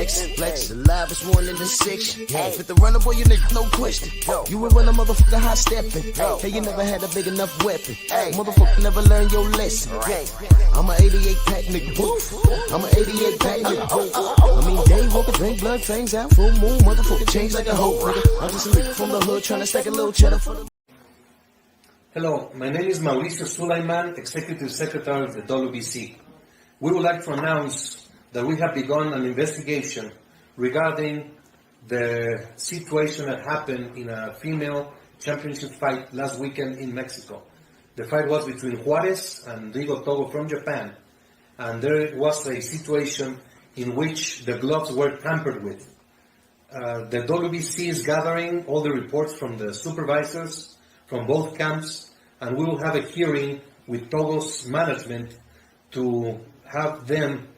Flex, the livest one in the section. Fit the runner, boy, you nigga, no question. You would run a motherfucker high stepping. Hey, you never had a big enough weapon. Motherfucker never learned your lesson. I'm a 88 pack nigga. I'm a 88 pack nigga. I mean, day walking, drink blood, trains out, full moon, motherfucker change like a hoe, nigga. I'm just a nigga from the hood trying to stack a little cheddar for the. Hello, my name is Mauricio Sulaiman, Executive Secretary of the WBC. We would like to announce that we have begun an investigation regarding the situation that happened in a female championship fight last weekend in Mexico. The fight was between Juarez and Rigo Togo from Japan, and there was a situation in which the gloves were tampered with. The WBC is gathering all the reports from the supervisors from both camps, and we will have a hearing with Togo's management to have them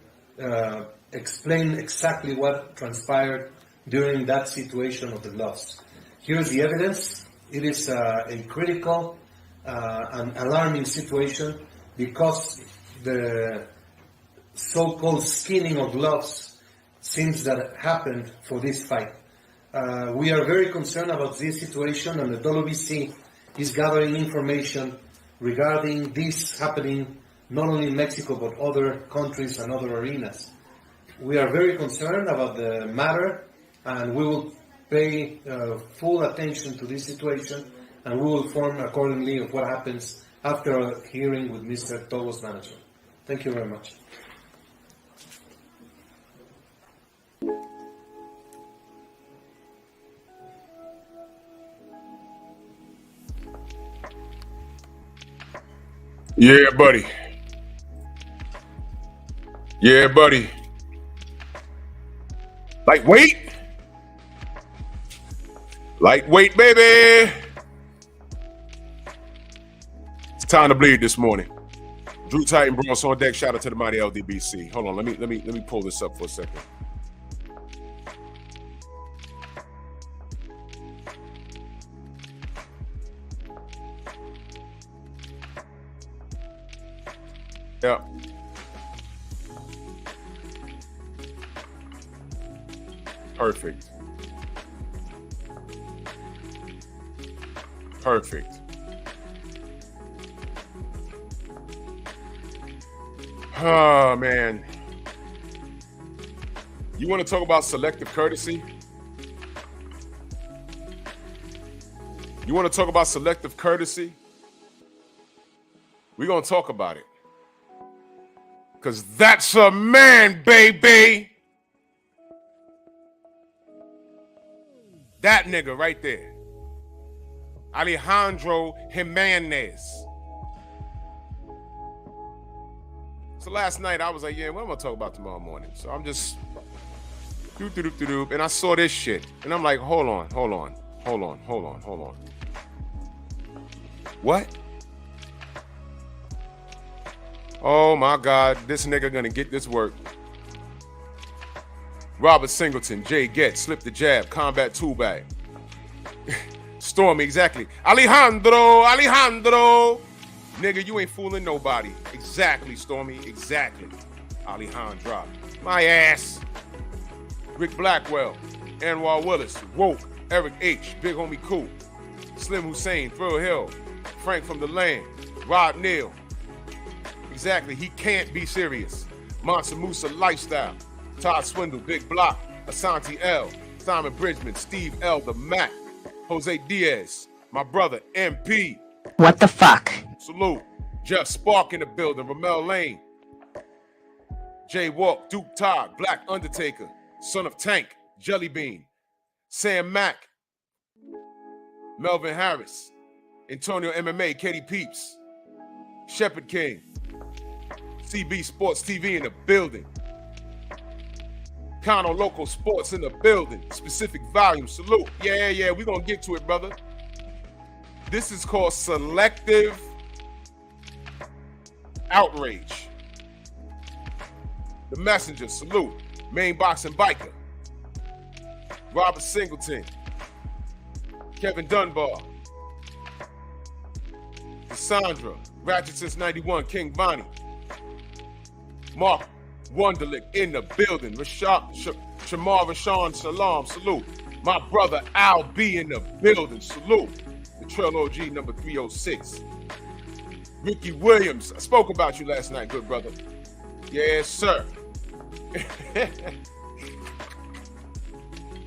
explain exactly what transpired during that situation of the gloves. Here's the evidence. It is a critical and alarming situation because the so-called skinning of gloves seems that happened for this fight. We are very concerned about this situation, and the WBC is gathering information regarding this happening not only in Mexico but other countries and other arenas. We are very concerned about the matter, and we will pay full attention to this situation, and we will inform accordingly of what happens after a hearing with Mr. Togo's manager. Thank you very much. Yeah, buddy. Yeah, buddy. Lightweight. Lightweight, baby. It's time to bleed this morning. Drew Titan Bronx on deck. Shout out to the mighty LDBC. Hold on, let me pull this up for a second. Yeah. Perfect. Oh, man. You want to talk about selective courtesy? You want to talk about selective courtesy? We're going to talk about it. Because that's a man, baby. That nigga right there. Alejandro Jimenez. So last night I was like, yeah, what am I going to talk about tomorrow morning? So I'm just and I saw this shit. And I'm like, hold on. What? Oh my God, this nigga gonna get this work. Robert Singleton, Jay Getz, slip the jab, combat tool bag. Stormy, exactly. Alejandro. Nigga, you ain't fooling nobody. Exactly, Stormy, exactly. Alejandro. My ass. Rick Blackwell, Anwar Willis, Woke, Eric H, Big Homie Cool, Slim Hussein, Thrill Hill, Frank from the Land, Rod Neal. Exactly, he can't be serious. Monster Musa Lifestyle, Todd Swindle, Big Block, Asante L, Simon Bridgman, Steve L, The Mac, Jose Diaz, my brother MP. What the fuck? Salute. Jeff Spark in the building, Ramel Lane, Jay Walk, Duke Todd, Black Undertaker, Son of Tank, Jelly Bean, Sam Mack, Melvin Harris, Antonio MMA, Katie Peeps, Shepherd King, CB Sports TV in the building, Kano Local Sports in the building, Specific Volume, salute. Yeah, we're going to get to it, brother. This is called selective outrage. The Messenger, salute. Main Boxing Biker, Robert Singleton, Kevin Dunbar, Cassandra, Ratchet since 91, King Vonnie, Mark, Wonderlick in the building. Shamar Rashawn Salam, salute. My brother Al B in the building, salute. The Trail OG number 306. Ricky Williams, I spoke about you last night, good brother. Yes, sir.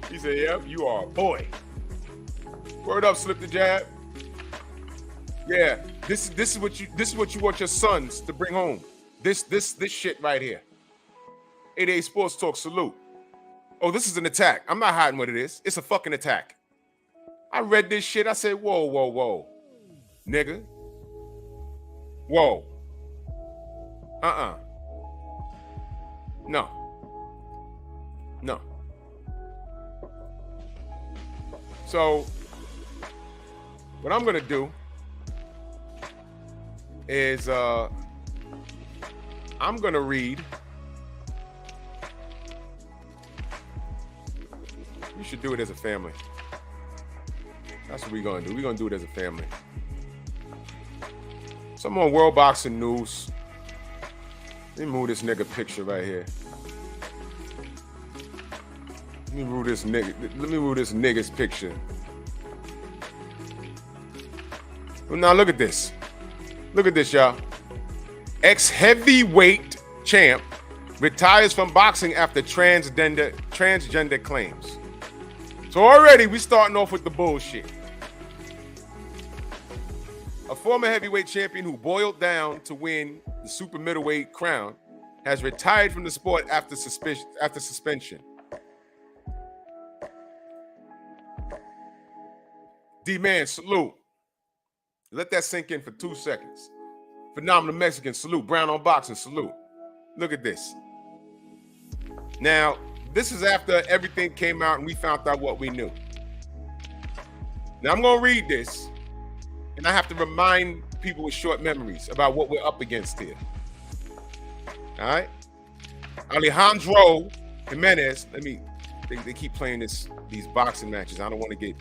He said, yep, you are a boy. Word up, Slip the Jab. Yeah, this is what you want your sons to bring home. This shit right here. 88 Sports Talk, salute. Oh, this is an attack. I'm not hiding what it is. It's a fucking attack. I read this shit. I said, whoa, whoa, whoa. Nigga. Whoa. No. No. So, what I'm going to do is I'm going to read. We should do it as a family. That's what we're going to do. We're going to do it as a family. Some on World Boxing News. Let me move this nigga picture right here. Let me move this nigga's picture. Well, now look at this. Look at this, y'all. Ex-heavyweight champ retires from boxing after transgender claims. So already we starting off with the bullshit. A former heavyweight champion who boiled down to win the super middleweight crown has retired from the sport after suspension. D-Man, salute. Let that sink in for 2 seconds. Phenomenal Mexican, salute. Brown on Boxing, salute. Look at this. Now, this is after everything came out and we found out what we knew. Now, I'm going to read this, and I have to remind people with short memories about what we're up against here. All right? Alejandro Jimenez, they keep playing these boxing matches. I don't want to get,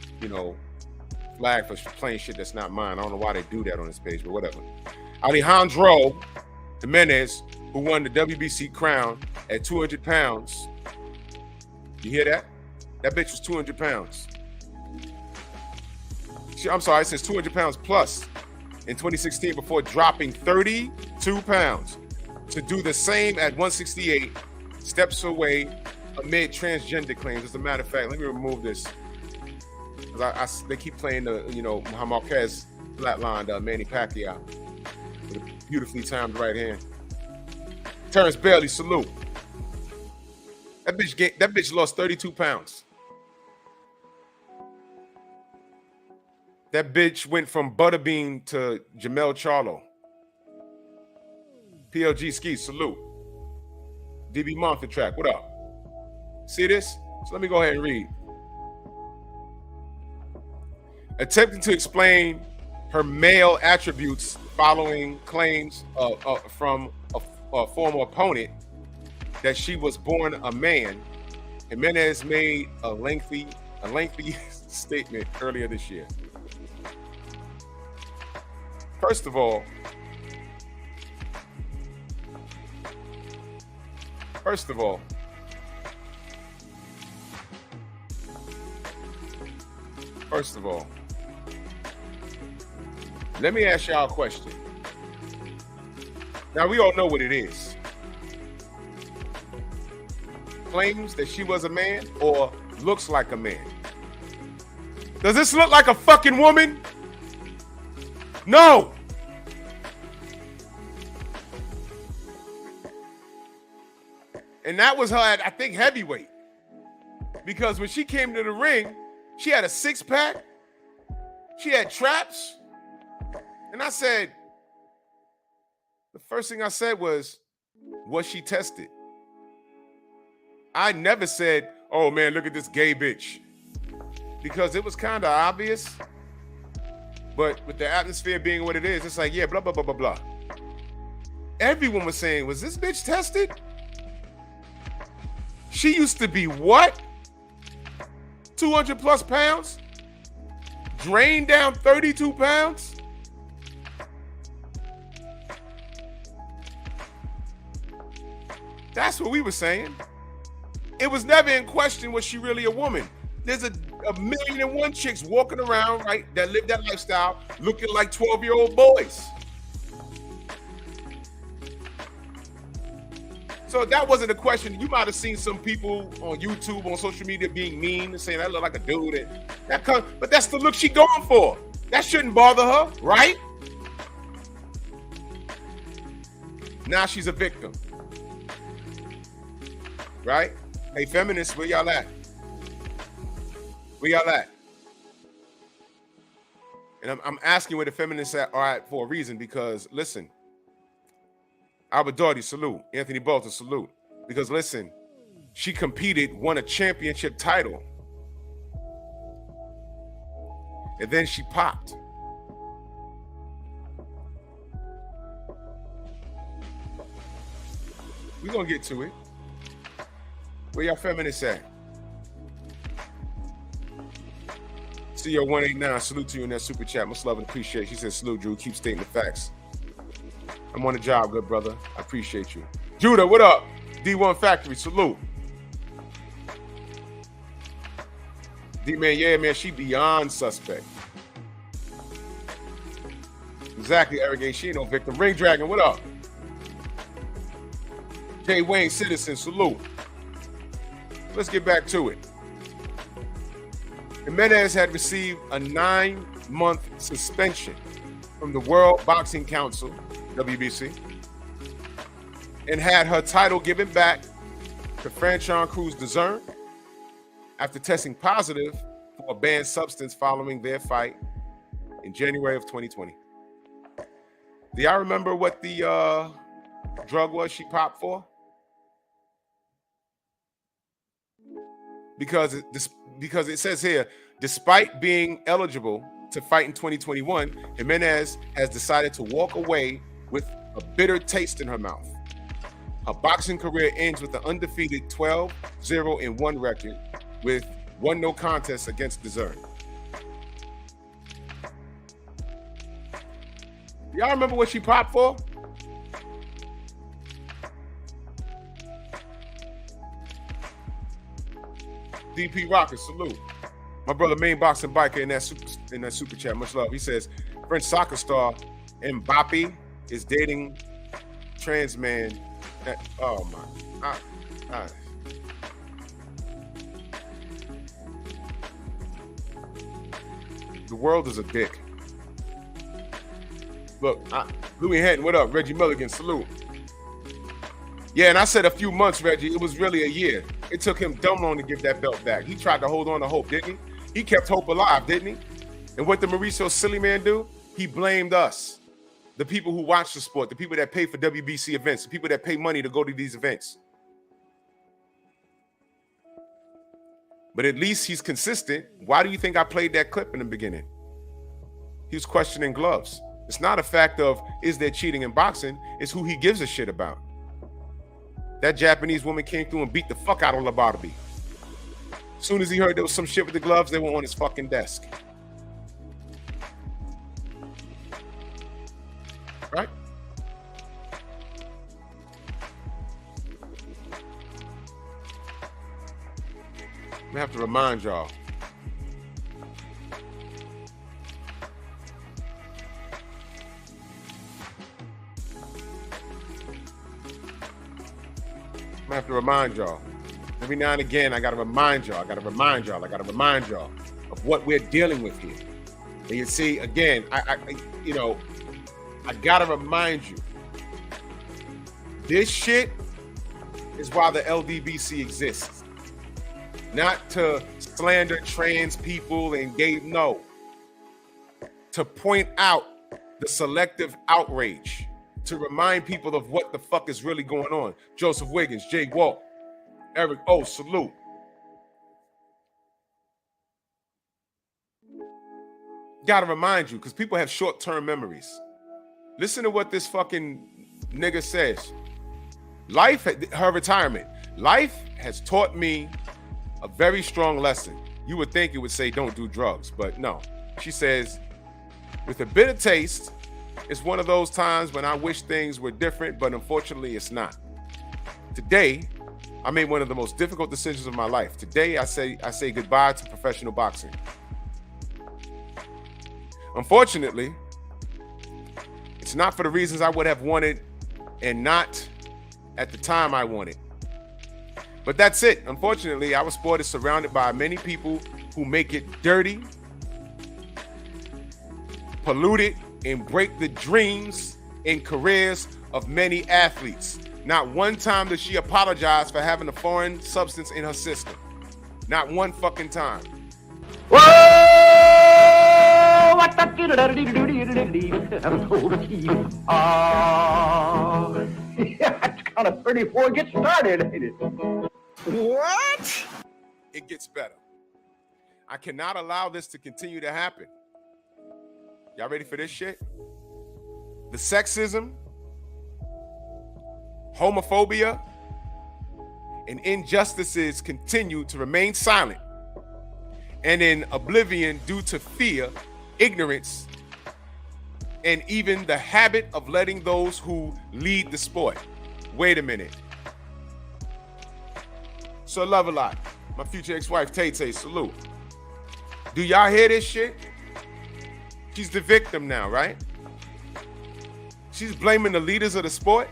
flagged for playing shit that's not mine. I don't know why they do that on this page, but whatever. Alejandro Jimenez, who won the WBC crown at 200 pounds. You hear that? That bitch was 200 pounds. I'm sorry, it says 200 pounds plus in 2016 before dropping 32 pounds to do the same at 168, steps away amid transgender claims. As a matter of fact, let me remove this. They keep playing Muhammad Marquez flatlined Manny Pacquiao with a beautifully timed right hand. Terrence Bailey, salute. That bitch lost 32 pounds. That bitch went from Butterbean to Jamel Charlo. PLG Ski, salute. DB Monster Track, what up? See this? So let me go ahead and read. Attempting to explain her male attributes following claims from a former opponent that she was born a man, Jimenez made a lengthy statement earlier this year. First of all, let me ask y'all a question. Now, we all know what it is. Claims that she was a man or looks like a man. Does this look like a fucking woman? No. And that was her at, I think, heavyweight. Because when she came to the ring, she had a six-pack. She had traps. And I said, the first thing I said was she tested? I never said, oh man, look at this gay bitch. Because it was kind of obvious. But with the atmosphere being what it is, it's like, yeah, blah, blah, blah, blah, blah. Everyone was saying, was this bitch tested? She used to be what? 200 plus pounds? Drained down 32 pounds? That's what we were saying. It was never in question, was she really a woman? There's a 1,000,001 chicks walking around, right, that live that lifestyle looking like 12-year-old boys. So that wasn't a question. You might have seen some people on YouTube, on social media being mean and saying, I look like a dude. And but that's the look she going for. That shouldn't bother her, right? Now she's a victim. Right? Hey, feminists, where y'all at? Where y'all at? And I'm asking where the feminists are at for a reason, because, listen, Albert Daugherty, salute. Anthony Bolton, salute. Because, listen, she competed, won a championship title. And then she popped. We're going to get to it. Where y'all feminists at? CEO 189, salute to you in that super chat. Much love and appreciate. She said, salute, Drew. Keep stating the facts. I'm on the job, good brother. I appreciate you. Judah, what up? D1 Factory, salute. D-Man, yeah, man, she beyond suspect. Exactly, Eric A. She ain't no victim. Ring Dragon, what up? J. Wayne Citizen, salute. Let's get back to it. Jimenez had received a 9-month suspension from the World Boxing Council, WBC, and had her title given back to Franchon Cruz-Dezurn after testing positive for a banned substance following their fight in January of 2020. Do y'all remember what the drug was she popped for? Because it says here, despite being eligible to fight in 2021, Jimenez has decided to walk away with a bitter taste in her mouth. Her boxing career ends with an undefeated 12-0-1 record with 1 no contest against Dezurn. Y'all remember what she popped for? DP Rocker, salute. My brother, main boxing biker in that super chat. Much love. He says French soccer star Mbappe is dating trans man. Oh my! The world is a dick. Look, Louis Hinton, what up? Reggie Milligan, salute. Yeah, and I said a few months, Reggie. It was really a year. It took him dumb long to give that belt back. He tried to hold on to hope, didn't he? He kept hope alive, didn't he? And what did Mauricio Silly Man do? He blamed us, the people who watch the sport, the people that pay for WBC events, the people that pay money to go to these events. But at least he's consistent. Why do you think I played that clip in the beginning? He was questioning gloves. It's not a fact of, is there cheating in boxing? It's who he gives a shit about. That Japanese woman came through and beat the fuck out of Labarbi. As soon as he heard there was some shit with the gloves, they were on his fucking desk. Right? I have to remind y'all. I have to remind y'all. Every now and again, I got to remind y'all. I got to remind y'all of what we're dealing with here. And you see, again, I got to remind you. This shit is why the LDBC exists. Not to slander trans people and gay, no. To point out the selective outrage. To remind people of what the fuck is really going on. Joseph Wiggins, Jay Walt, Eric O, salute. Gotta remind you, because people have short-term memories. Listen to what this fucking nigga says. Her retirement. Life has taught me a very strong lesson. You would think it would say don't do drugs, but no. She says, with a bitter taste, it's one of those times when I wish things were different, but unfortunately it's not. Today, I made one of the most difficult decisions of my life. Today, I say goodbye to professional boxing. Unfortunately, it's not for the reasons I would have wanted and not at the time I wanted. But that's it. Unfortunately, our sport is surrounded by many people who make it dirty, pollute it, and break the dreams and careers of many athletes. Not one time does she apologize for having a foreign substance in her system. Not one fucking time. Whoa! What the I'm told yeah, that's kind of pretty before it gets started, ain't it? What? It gets better. I cannot allow this to continue to happen. Y'all ready for this shit? The sexism, homophobia, and injustices continue to remain silent and in oblivion due to fear, ignorance, and even the habit of letting those who lead the sport. Wait a minute. So love a lot. My future ex-wife, Tay-Tay, salute. Do y'all hear this shit? She's the victim now, right? She's blaming the leaders of the sport.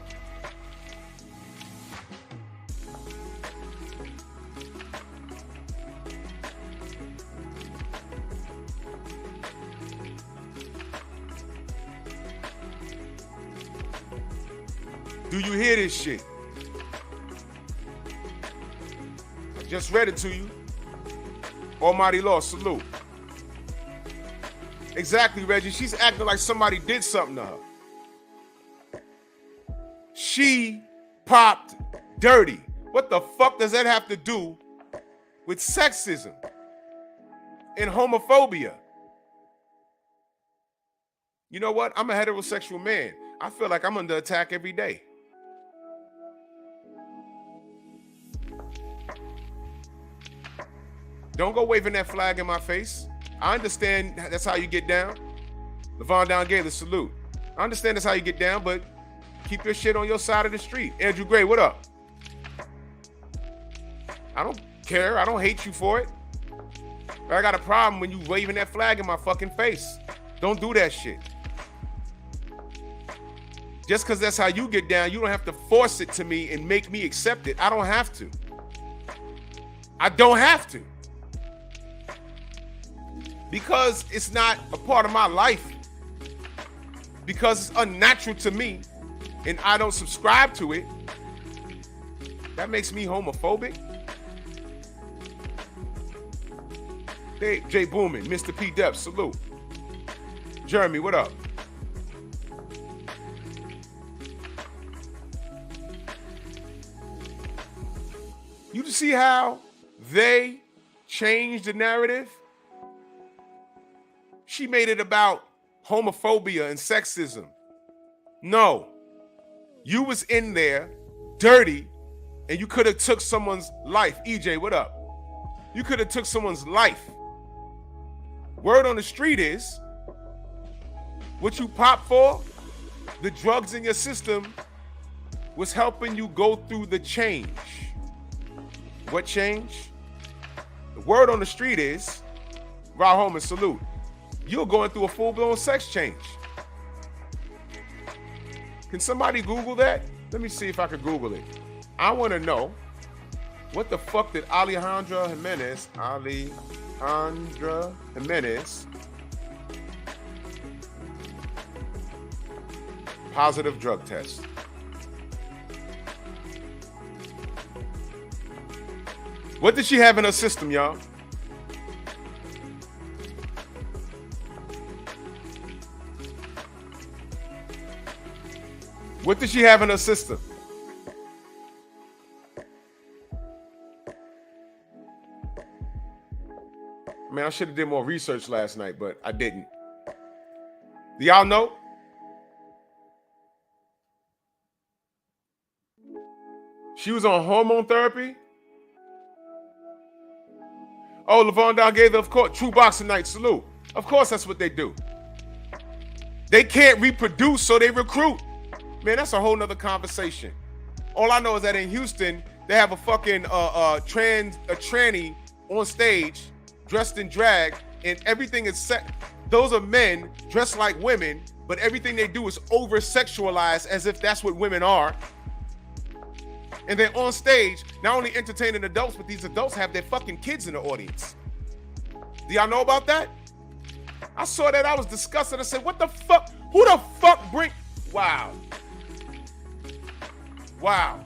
Do you hear this shit? I just read it to you. Almighty Law, salute. Exactly, Reggie. She's acting like somebody did something to her. She popped dirty. What the fuck does that have to do with sexism and homophobia? You know what? I'm a heterosexual man. I feel like I'm under attack every day. Don't go waving that flag in my face. I understand that's how you get down. Levon Down gave the salute. I understand that's how you get down, but keep your shit on your side of the street. Andrew Gray, what up? I don't care. I don't hate you for it. But I got a problem when you waving that flag in my fucking face. Don't do that shit. Just because that's how you get down, you don't have to force it to me and make me accept it. I don't have to. I don't have to. Because it's not a part of my life. Because it's unnatural to me and I don't subscribe to it. That makes me homophobic. Hey, Jay Boomin, Mr. P. Depps, salute. Jeremy, what up? You see how they changed the narrative? She made it about homophobia and sexism. No, you was in there dirty and you could have took someone's life. EJ, what up? You could have took someone's life. Word on the street is, what you popped for, the drugs in your system was helping you go through the change. What change? The word on the street is, Raw Holman, salute. You're going through a full-blown sex change. Can somebody Google that? Let me see if I can Google it. I want to know, what the fuck did Alejandro Jimenez, positive drug test. What did she have in her system, y'all? What did she have in her system? Man, I should have did more research last night, but I didn't. Do y'all know? She was on hormone therapy. Oh, Levon Down gave, of course, True Boxing Night, salute. Of course, that's what they do. They can't reproduce, so they recruit. Man, that's a whole nother conversation. All I know is that in Houston, they have a fucking tranny on stage, dressed in drag, and everything is set. Those are men dressed like women, but everything they do is over-sexualized as if that's what women are. And they're on stage, not only entertaining adults, but these adults have their fucking kids in the audience. Do y'all know about that? I saw that, I was disgusted. I said, what the fuck? Who the fuck bring? Wow. Wow.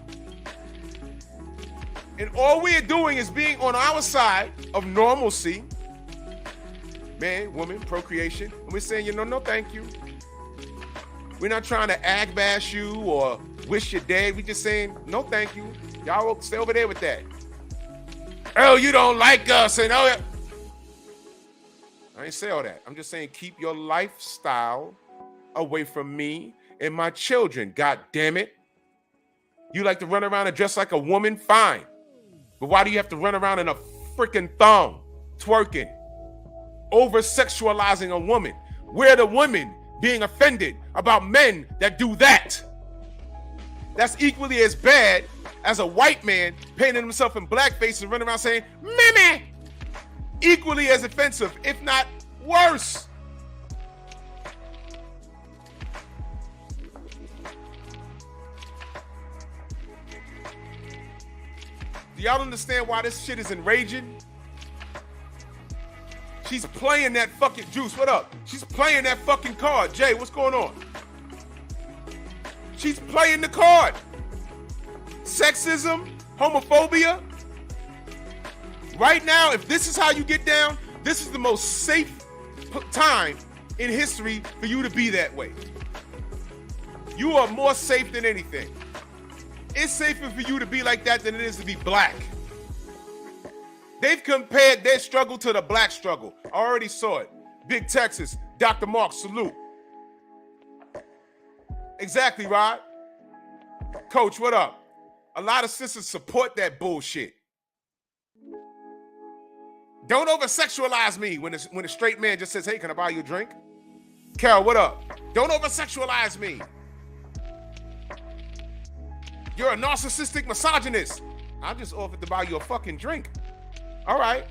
And all we're doing is being on our side of normalcy. Man, woman, procreation. And we're saying, no, thank you. We're not trying to ag bash you or wish you dead. We're just saying, no, thank you. Y'all stay over there with that. Oh, you don't like us. And oh, I ain't say all that. I'm just saying, keep your lifestyle away from me and my children. God damn it. You like to run around and dress like a woman? Fine. But why do you have to run around in a freaking thong, twerking, over-sexualizing a woman? We're the women being offended about men that do that. That's equally as bad as a white man painting himself in blackface and running around saying, "Meme." Equally as offensive, if not worse. Do y'all understand why this shit is enraging? She's playing that fucking Juice. What up? She's playing that fucking card. Jay, what's going on? She's playing the card. Sexism, homophobia. Right now, if this is how you get down, this is the most safe time in history for you to be that way. You are more safe than anything. It's safer for you to be like that than it is to be black. They've compared their struggle to the black struggle. I already saw it. Big Texas, Dr. Mark, salute. Exactly, Rod. Coach, what up? A lot of sisters support that bullshit. Don't over-sexualize me when a straight man just says, hey, can I buy you a drink? Carol, what up? Don't over-sexualize me. You're a narcissistic misogynist. I just offered to buy you a fucking drink. All right.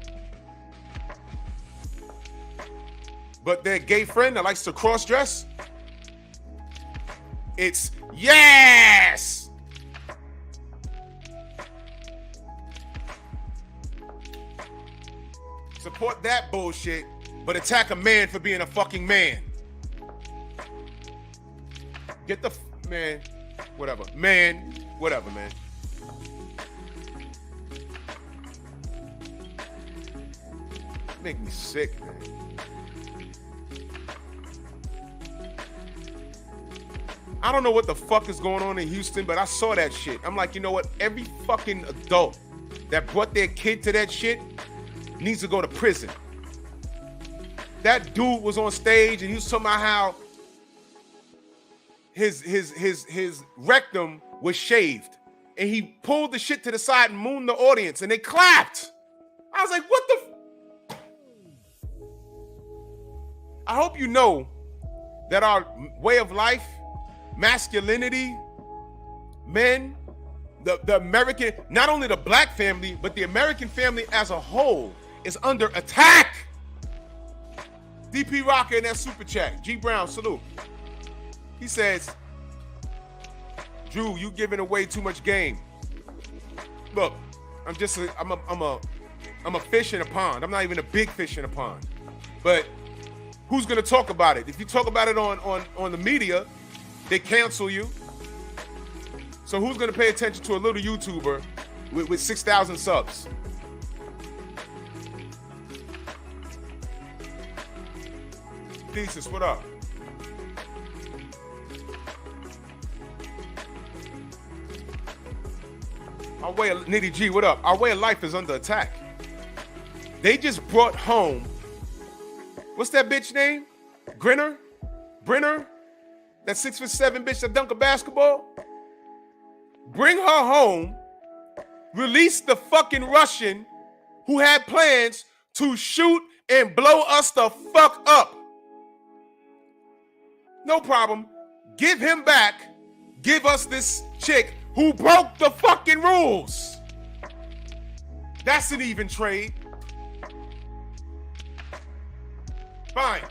But their gay friend that likes to cross-dress, it's yes! Support that bullshit, but attack a man for being a fucking man. Get the man, whatever. Man, whatever, man. Make me sick, man. I don't know what the fuck is going on in Houston, but I saw that shit. I'm like, you know what? Every fucking adult that brought their kid to that shit needs to go to prison. That dude was on stage and he was talking about how his rectum was shaved. And he pulled the shit to the side and mooned the audience and they clapped. I was like, what the I hope you know that our way of life, masculinity, men, the American, not only the black family, but the American family as a whole is under attack. DP Rocker in that super chat. G Brown, salute. He says, Drew, you giving away too much game. Look, I'm a fish in a pond. I'm not even a big fish in a pond. But who's gonna talk about it? If you talk about it on the media, they cancel you. So who's gonna pay attention to a little YouTuber with 6,000 subs? Thesis, what up? Our way of Nitty G, what up? Our way of life is under attack. They just brought home, what's that bitch name? Brenner? That 6'7" bitch that dunk a basketball? Bring her home, release the fucking Russian who had plans to shoot and blow us the fuck up. No problem. Give him back. Give us this chick who broke the fucking rules. That's an even trade. Fine.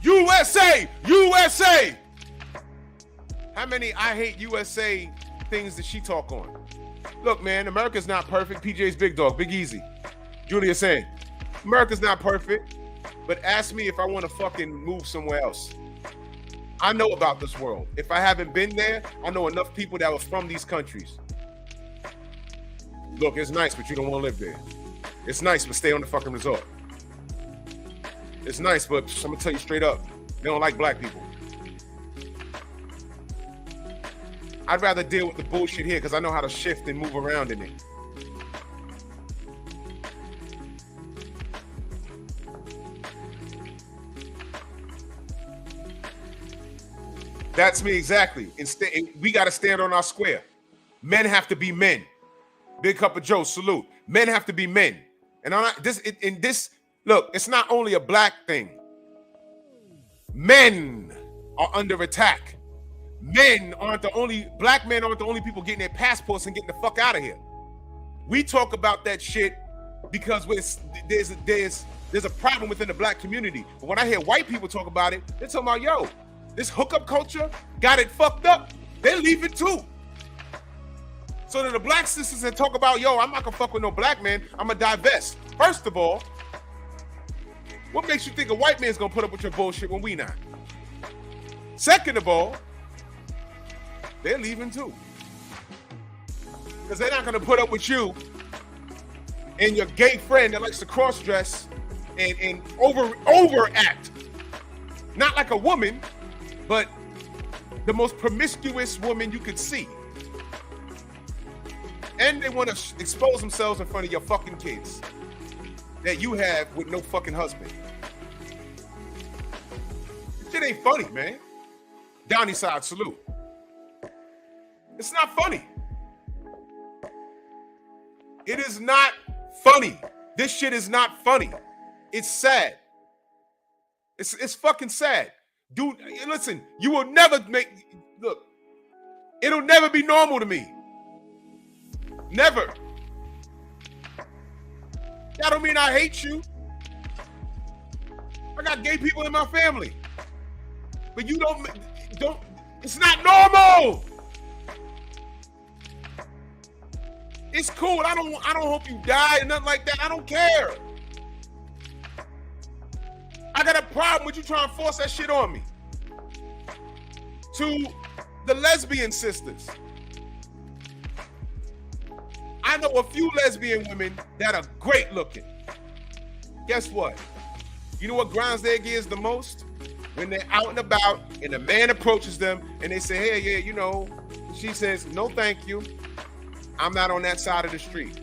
USA! USA! How many I hate USA things did she talk on? Look, man, America's not perfect. PJ's Big Dog, Big Easy. Julia saying, America's not perfect, but ask me if I want to fucking move somewhere else. I know about this world. If I haven't been there, I know enough people that were from these countries. Look, it's nice, but you don't want to live there. It's nice, but stay on the fucking resort. It's nice, but I'm gonna tell you straight up, they don't like black people. I'd rather deal with the bullshit here because I know how to shift and move around in it. That's me exactly. Instead, we got to stand on our square. Men have to be men. Big Cup of Joe, salute. Men have to be men. And look, it's not only a black thing. Men are under attack. Black men aren't the only people getting their passports and getting the fuck out of here. We talk about that shit because there's a problem within the black community. But when I hear white people talk about it, they're talking about, yo, this hookup culture got it fucked up. They're leaving too. So that the black sisters that talk about, yo, I'm not gonna fuck with no black man, I'm gonna divest. First of all, what makes you think a white man's gonna put up with your bullshit when we not? Second of all, they're leaving too. Because they're not gonna put up with you and your gay friend that likes to cross-dress and overact. Not like a woman, but the most promiscuous woman you could see. And they want to expose themselves in front of your fucking kids that you have with no fucking husband. This shit ain't funny, man. Downey side, salute. It's not funny. It is not funny. This shit is not funny. It's sad. It's fucking sad. Dude, listen, you will never look, it'll never be normal to me. Never. That don't mean I hate you. I got gay people in my family. But you don't, it's not normal. It's cool. I don't hope you die or nothing like that. I don't care. I got a problem with you trying to force that shit on me. To the lesbian sisters. I know a few lesbian women that are great looking. Guess what? You know what grinds their gears the most? When they're out and about and a man approaches them and they say, hey, yeah, you know, she says, no, thank you. I'm not on that side of the street.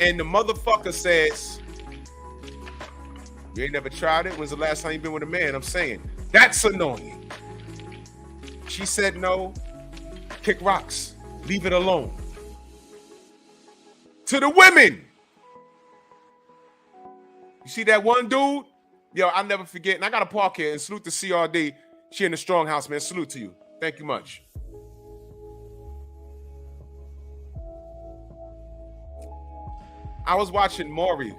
And the motherfucker says, you ain't never tried it? When's the last time you been with a man? I'm saying, that's annoying. She said no, kick rocks, leave it alone. To the women. You see that one dude? Yo, I'll never forget. And I got to park here and salute to CRD. She in the strong house, man. Salute to you. Thank you much. I was watching Maury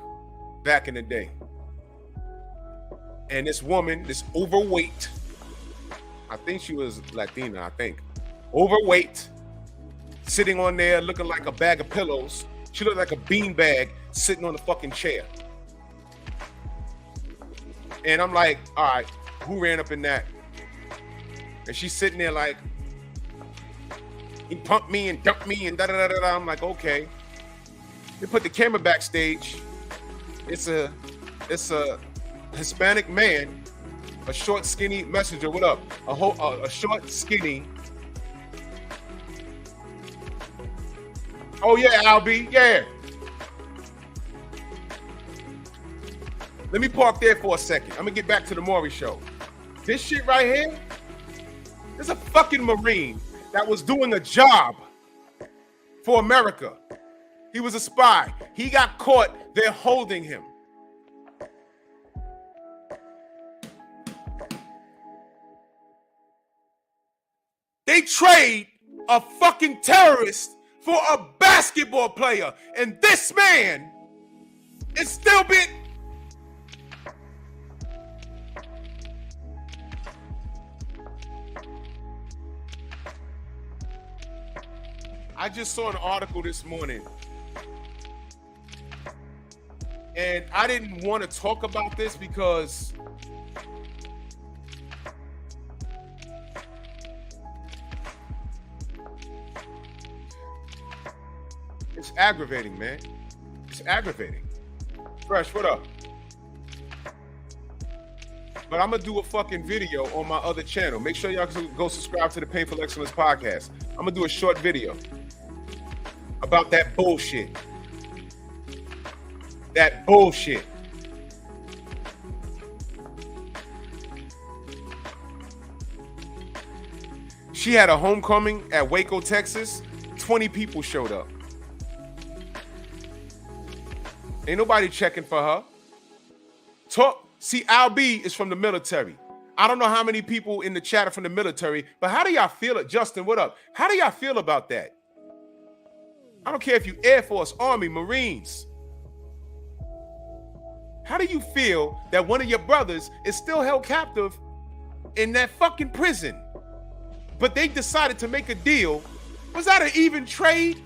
back in the day. And this woman, this overweight, I think she was Latina, overweight, sitting on there looking like a bag of pillows. She looked like a beanbag sitting on the fucking chair. And I'm like, all right, who ran up in that? And she's sitting there like, he pumped me and dumped me and da-da-da-da-da. I'm like, okay. They put the camera backstage. It's a Hispanic man, a short, skinny messenger. What up? A short, skinny. Oh yeah, Albie, yeah. Let me park there for a second. I'm gonna get back to the Maury show. This shit right here, there's a fucking Marine that was doing a job for America. He was a spy. He got caught. They're holding him. They trade a fucking terrorist for a basketball player. And this man is still being... I just saw an article this morning, and I didn't want to talk about this because it's aggravating, man. It's aggravating. Fresh, what up? But I'm going to do a fucking video on my other channel. Make sure y'all go subscribe to the Painful Excellence podcast. I'm going to do a short video about that bullshit. That bullshit. She had a homecoming at Waco, Texas. 20 people showed up. Ain't nobody checking for her. See, Al B is from the military. I don't know how many people in the chat are from the military, but how do y'all feel? Justin, what up? How do y'all feel about that? I don't care if you Air Force, Army, Marines. How do you feel that one of your brothers is still held captive in that fucking prison? But they decided to make a deal. Was that an even trade?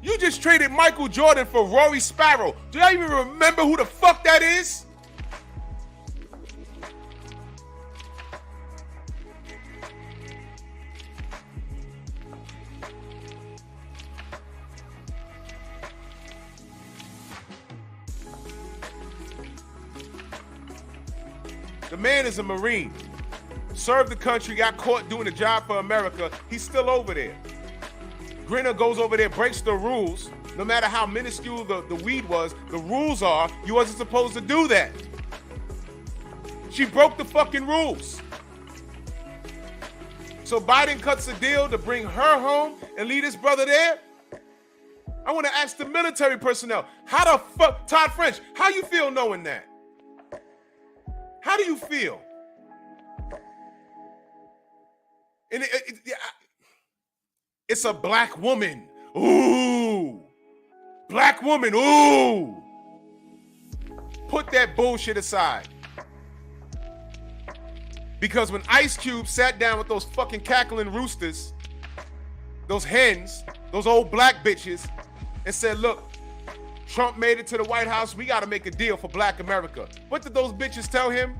You just traded Michael Jordan for Rory Sparrow. Do y'all even remember who the fuck that is? The man is a Marine. Served the country, got caught doing a job for America. He's still over there. Griner goes over there, breaks the rules. No matter how minuscule the weed was, the rules are you wasn't supposed to do that. She broke the fucking rules. So Biden cuts a deal to bring her home and leave his brother there. I want to ask the military personnel, how the fuck, Todd French, how you feel knowing that? How do you feel? And it's a black woman. Ooh. Black woman. Ooh. Put that bullshit aside. Because when Ice Cube sat down with those fucking cackling roosters, those hens, those old black bitches, and said, look, Trump made it to the White House. We got to make a deal for black America. What did those bitches tell him?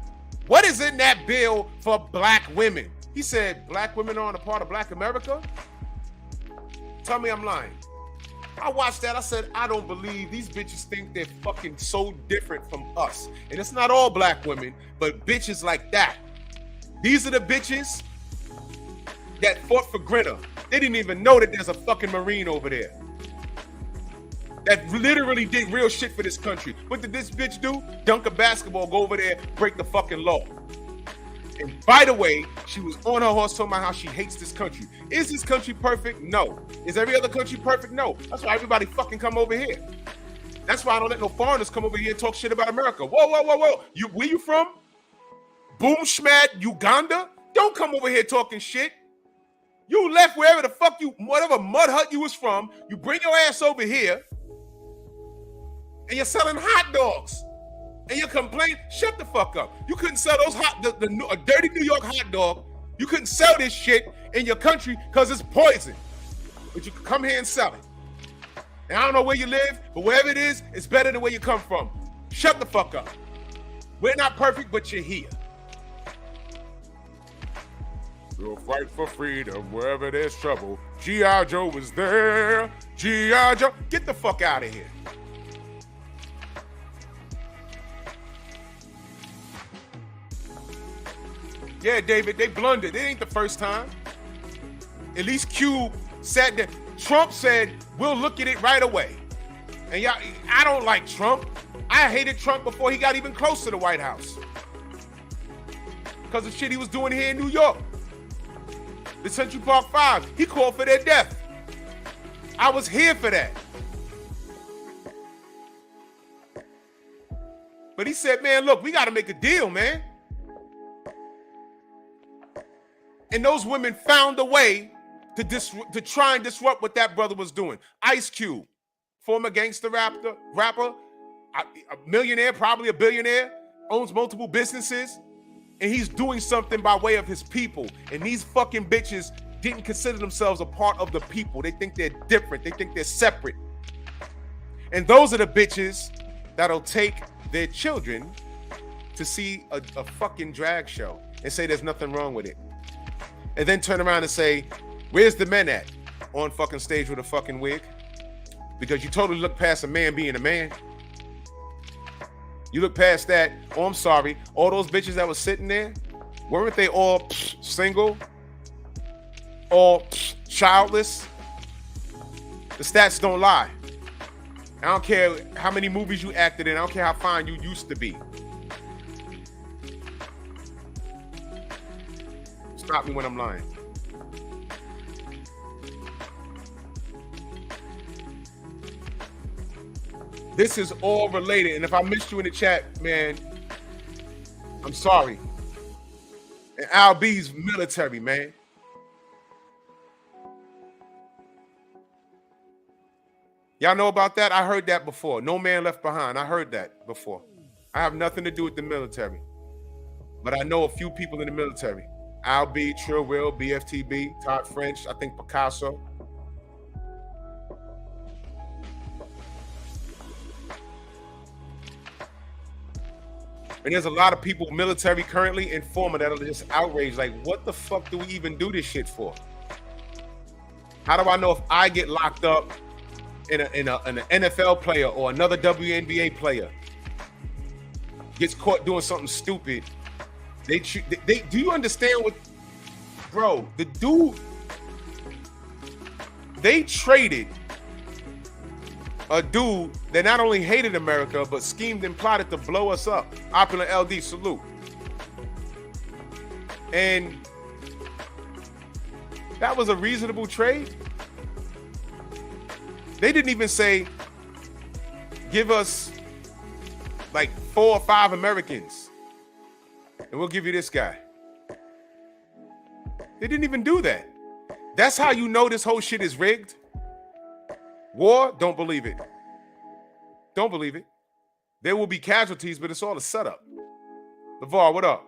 What is in that bill for black women? He said, black women aren't a part of black America? Tell me I'm lying. I watched that. I said, I don't believe these bitches think they're fucking so different from us. And it's not all black women, but bitches like that. These are the bitches that fought for Griner. They didn't even know that there's a fucking Marine over there that literally did real shit for this country. What did this bitch do? Dunk a basketball, go over there, break the fucking law. And by the way, she was on her horse talking about how she hates this country. Is this country perfect? No. Is every other country perfect? No. That's why everybody fucking come over here. That's why I don't let no foreigners come over here and talk shit about America. Whoa, whoa, whoa, whoa. Where you from? Boom Schmad, Uganda? Don't come over here talking shit. You left wherever the fuck whatever mud hut you was from, you bring your ass over here, and you're selling hot dogs. And you complain, shut the fuck up. You couldn't sell those a dirty New York hot dog. You couldn't sell this shit in your country because it's poison. But you can come here and sell it. And I don't know where you live, but wherever it is, it's better than where you come from. Shut the fuck up. We're not perfect, but you're here. We'll fight for freedom wherever there's trouble. G.I. Joe was there. G.I. Joe. Get the fuck out of here. Yeah, David, they blundered. It ain't the first time. At least Cube said that. Trump said, we'll look at it right away. And y'all, I don't like Trump. I hated Trump before he got even close to the White House. Because of shit he was doing here in New York. The Central Park Five, he called for their death. I was here for that. But he said, man, look, we got to make a deal, man. And those women found a way to try and disrupt what that brother was doing. Ice Cube, former gangster rapper, a millionaire, probably a billionaire, owns multiple businesses, and he's doing something by way of his people. And these fucking bitches didn't consider themselves a part of the people. They think they're different. They think they're separate. And those are the bitches that'll take their children to see a fucking drag show and say there's nothing wrong with it. And then turn around and say, where's the men at? On fucking stage with a fucking wig. Because you totally look past a man being a man. You look past that. Oh, I'm sorry. All those bitches that were sitting there, weren't they all single? All childless? The stats don't lie. I don't care how many movies you acted in. I don't care how fine you used to be. Stop me when I'm lying. This is all related. And if I missed you in the chat, man, I'm sorry. And Al B's military, man. Y'all know about that? I heard that before. No man left behind. I heard that before. I have nothing to do with the military. But I know a few people in the military. Al B, Trill Will, BFTB, Todd French, I think Picasso. And there's a lot of people, military currently and former, that are just outraged. Like, what the fuck do we even do this shit for? How do I know if I get locked up in an NFL player or another WNBA player gets caught doing something stupid? They do you understand what, bro? The dude, they traded a dude that not only hated America but schemed and plotted to blow us up. Opulent LD, salute. And that was a reasonable trade. They didn't even say, give us like 4 or 5 Americans and we'll give you this guy. They didn't even do that. That's how you know this whole shit is rigged. War, don't believe it. Don't believe it. There will be casualties, but it's all a setup. LeVar, what up?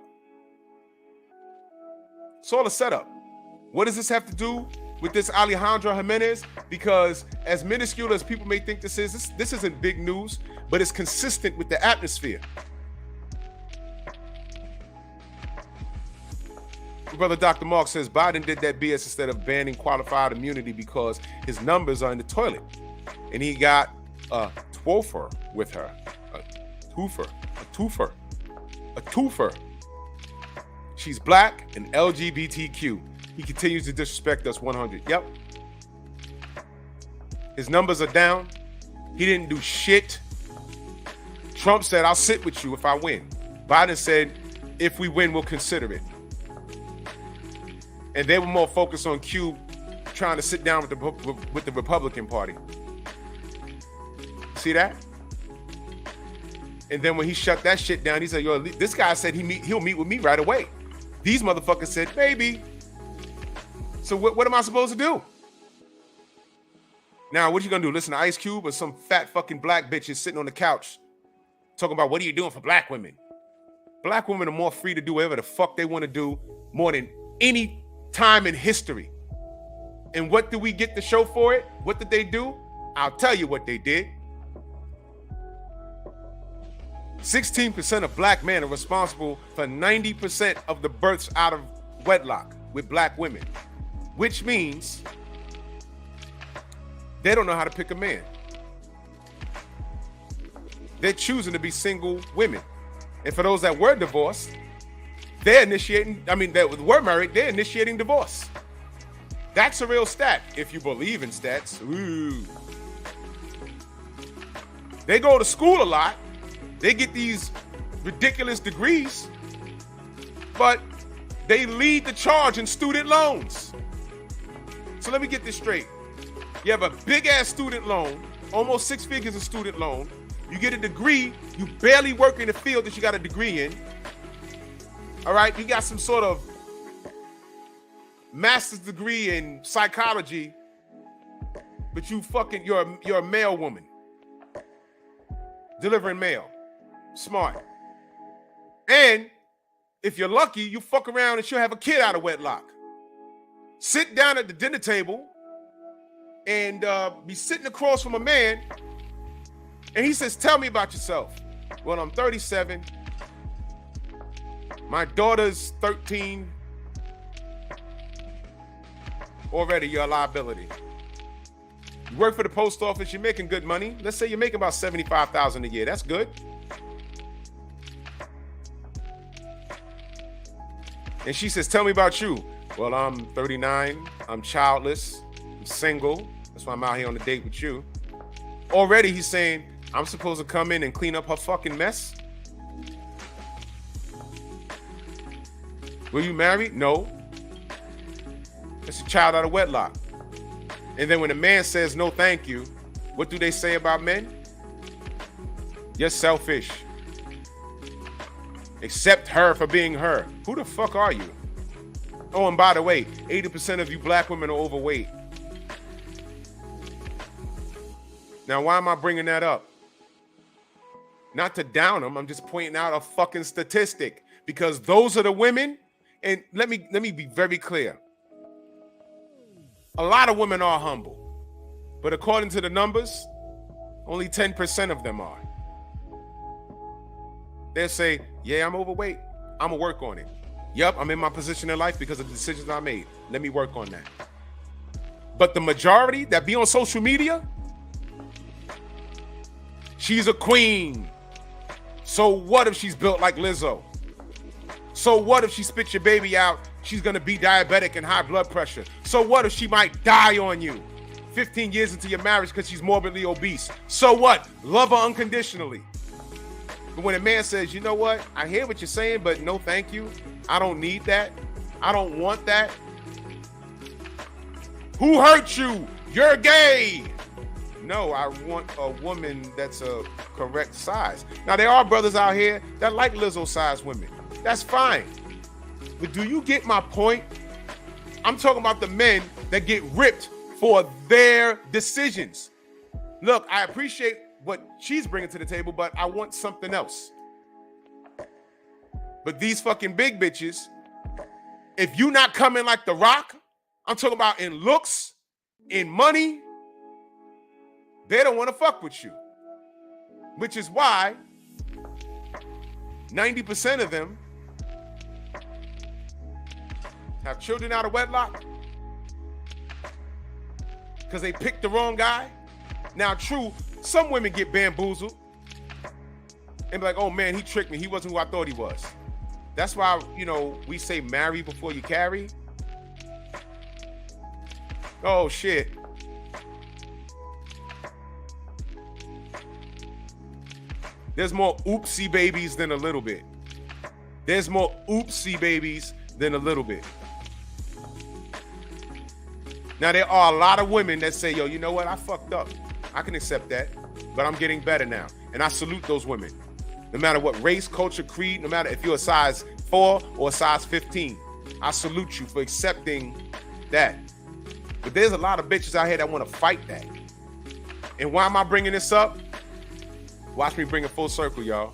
It's all a setup. What does this have to do with this Alejandro Jimenez? Because as minuscule as people may think this isn't big news, but it's consistent with the atmosphere. Brother Dr. Mark says Biden did that BS instead of banning qualified immunity because his numbers are in the toilet. And he got a twofer with her. A twofer. She's black and LGBTQ. He continues to disrespect us 100. Yep. His numbers are down. He didn't do shit. Trump said, I'll sit with you if I win. Biden said, if we win, we'll consider it. And they were more focused on Q trying to sit down with the Republican Party. See that? And then when he shut that shit down, he said, yo, this guy said he'll meet with me right away. These motherfuckers said, maybe. So what am I supposed to do? Now, what you gonna do? Listen to Ice Cube or some fat fucking black bitches sitting on the couch talking about what are you doing for black women? Black women are more free to do whatever the fuck they want to do more than any time in history. And what do we get to show for it? What did they do? I'll tell you what they did. 16% of black men are responsible for 90% of the births out of wedlock with black women, which means they don't know how to pick a man. They're choosing to be single women. And for those that were divorced, that were married, they're initiating divorce. That's a real stat, if you believe in stats. Ooh. They go to school a lot. They get these ridiculous degrees, but they lead the charge in student loans. So let me get this straight. You have a big-ass student loan, almost 6 figures of student loan. You get a degree, you barely work in the field that you got a degree in. All right, you got some sort of master's degree in psychology, but you're a male woman. Delivering mail. Smart. And if you're lucky, you fuck around and she'll have a kid out of wedlock. Sit down at the dinner table and be sitting across from a man, and he says, tell me about yourself. Well, I'm 37. My daughter's 13. Already, you're a liability. You work for the post office, you're making good money. Let's say you're making about $75,000 a year. That's good. And she says, tell me about you. Well, I'm 39. I'm childless. I'm single. That's why I'm out here on a date with you. Already, he's saying, I'm supposed to come in and clean up her fucking mess? Were you married? No. It's a child out of wedlock. And then when a man says no thank you, what do they say about men? You're selfish. Accept her for being her. Who the fuck are you? Oh, and by the way, 80% of you black women are overweight. Now, why am I bringing that up? Not to down them, I'm just pointing out a fucking statistic, because those are the women. And let me be very clear. A lot of women are humble, but according to the numbers, only 10% of them are. They'll say, yeah, I'm overweight. I'm gonna work on it. Yep, I'm in my position in life because of the decisions I made. Let me work on that. But the majority that be on social media, she's a queen. So what if she's built like Lizzo? So what if she spits your baby out? She's gonna be diabetic and high blood pressure. So what if she might die on you 15 years into your marriage because she's morbidly obese? So what? Love her unconditionally. But when a man says, you know what? I hear what you're saying, but no thank you. I don't need that. I don't want that. Who hurt you? You're gay. No, I want a woman that's a correct size. Now, there are brothers out here that like Lizzo-sized women. That's fine. But do you get my point? I'm talking about the men that get ripped for their decisions. Look, I appreciate what she's bringing to the table, but I want something else. But these fucking big bitches, if you not coming like The Rock, I'm talking about in looks, in money, they don't want to fuck with you. Which is why 90% of them have children out of wedlock because they picked the wrong guy. Now, true, some women get bamboozled and be like, oh man, he tricked me. He wasn't who I thought he was. That's why, we say marry before you carry. Oh shit. There's more oopsie babies than a little bit. There's more oopsie babies than a little bit. Now, there are a lot of women that say, yo, you know what? I fucked up. I can accept that, but I'm getting better now. And I salute those women. No matter what race, culture, creed, no matter if you're a size 4 or a size 15, I salute you for accepting that. But there's a lot of bitches out here that want to fight that. And why am I bringing this up? Watch me bring it full circle, y'all.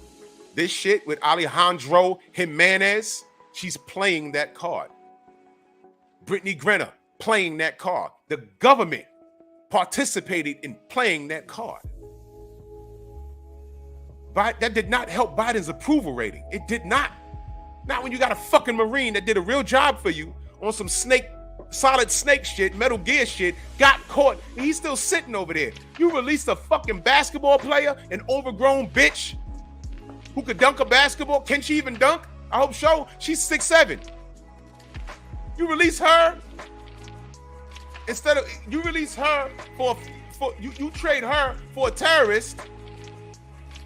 This shit with Alejandro Jimenez, she's playing that card. Brittney Griner playing that card. The government participated in playing that card. But that did not help Biden's approval rating. It did not. Not when you got a fucking Marine that did a real job for you on some solid snake shit, Metal Gear shit, got caught, and he's still sitting over there. You released a fucking basketball player, an overgrown bitch who could dunk a basketball. Can she even dunk? I hope so. She's 6'7". You release her instead of you release her for you trade her for a terrorist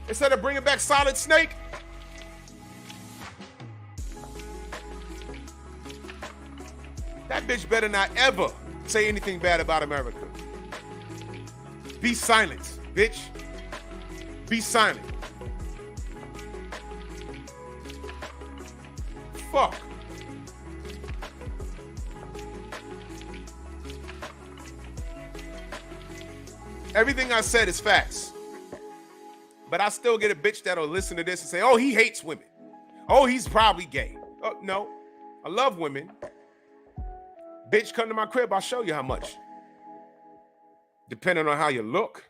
instead of bringing back Solid Snake. That bitch better not ever say anything bad about America. Be silent, bitch. Be silent. Fuck. Everything I said is facts. But I still get a bitch that'll listen to this and say, oh, he hates women. Oh, he's probably gay. Oh, no, I love women. Bitch, come to my crib, I'll show you how much. Depending on how you look.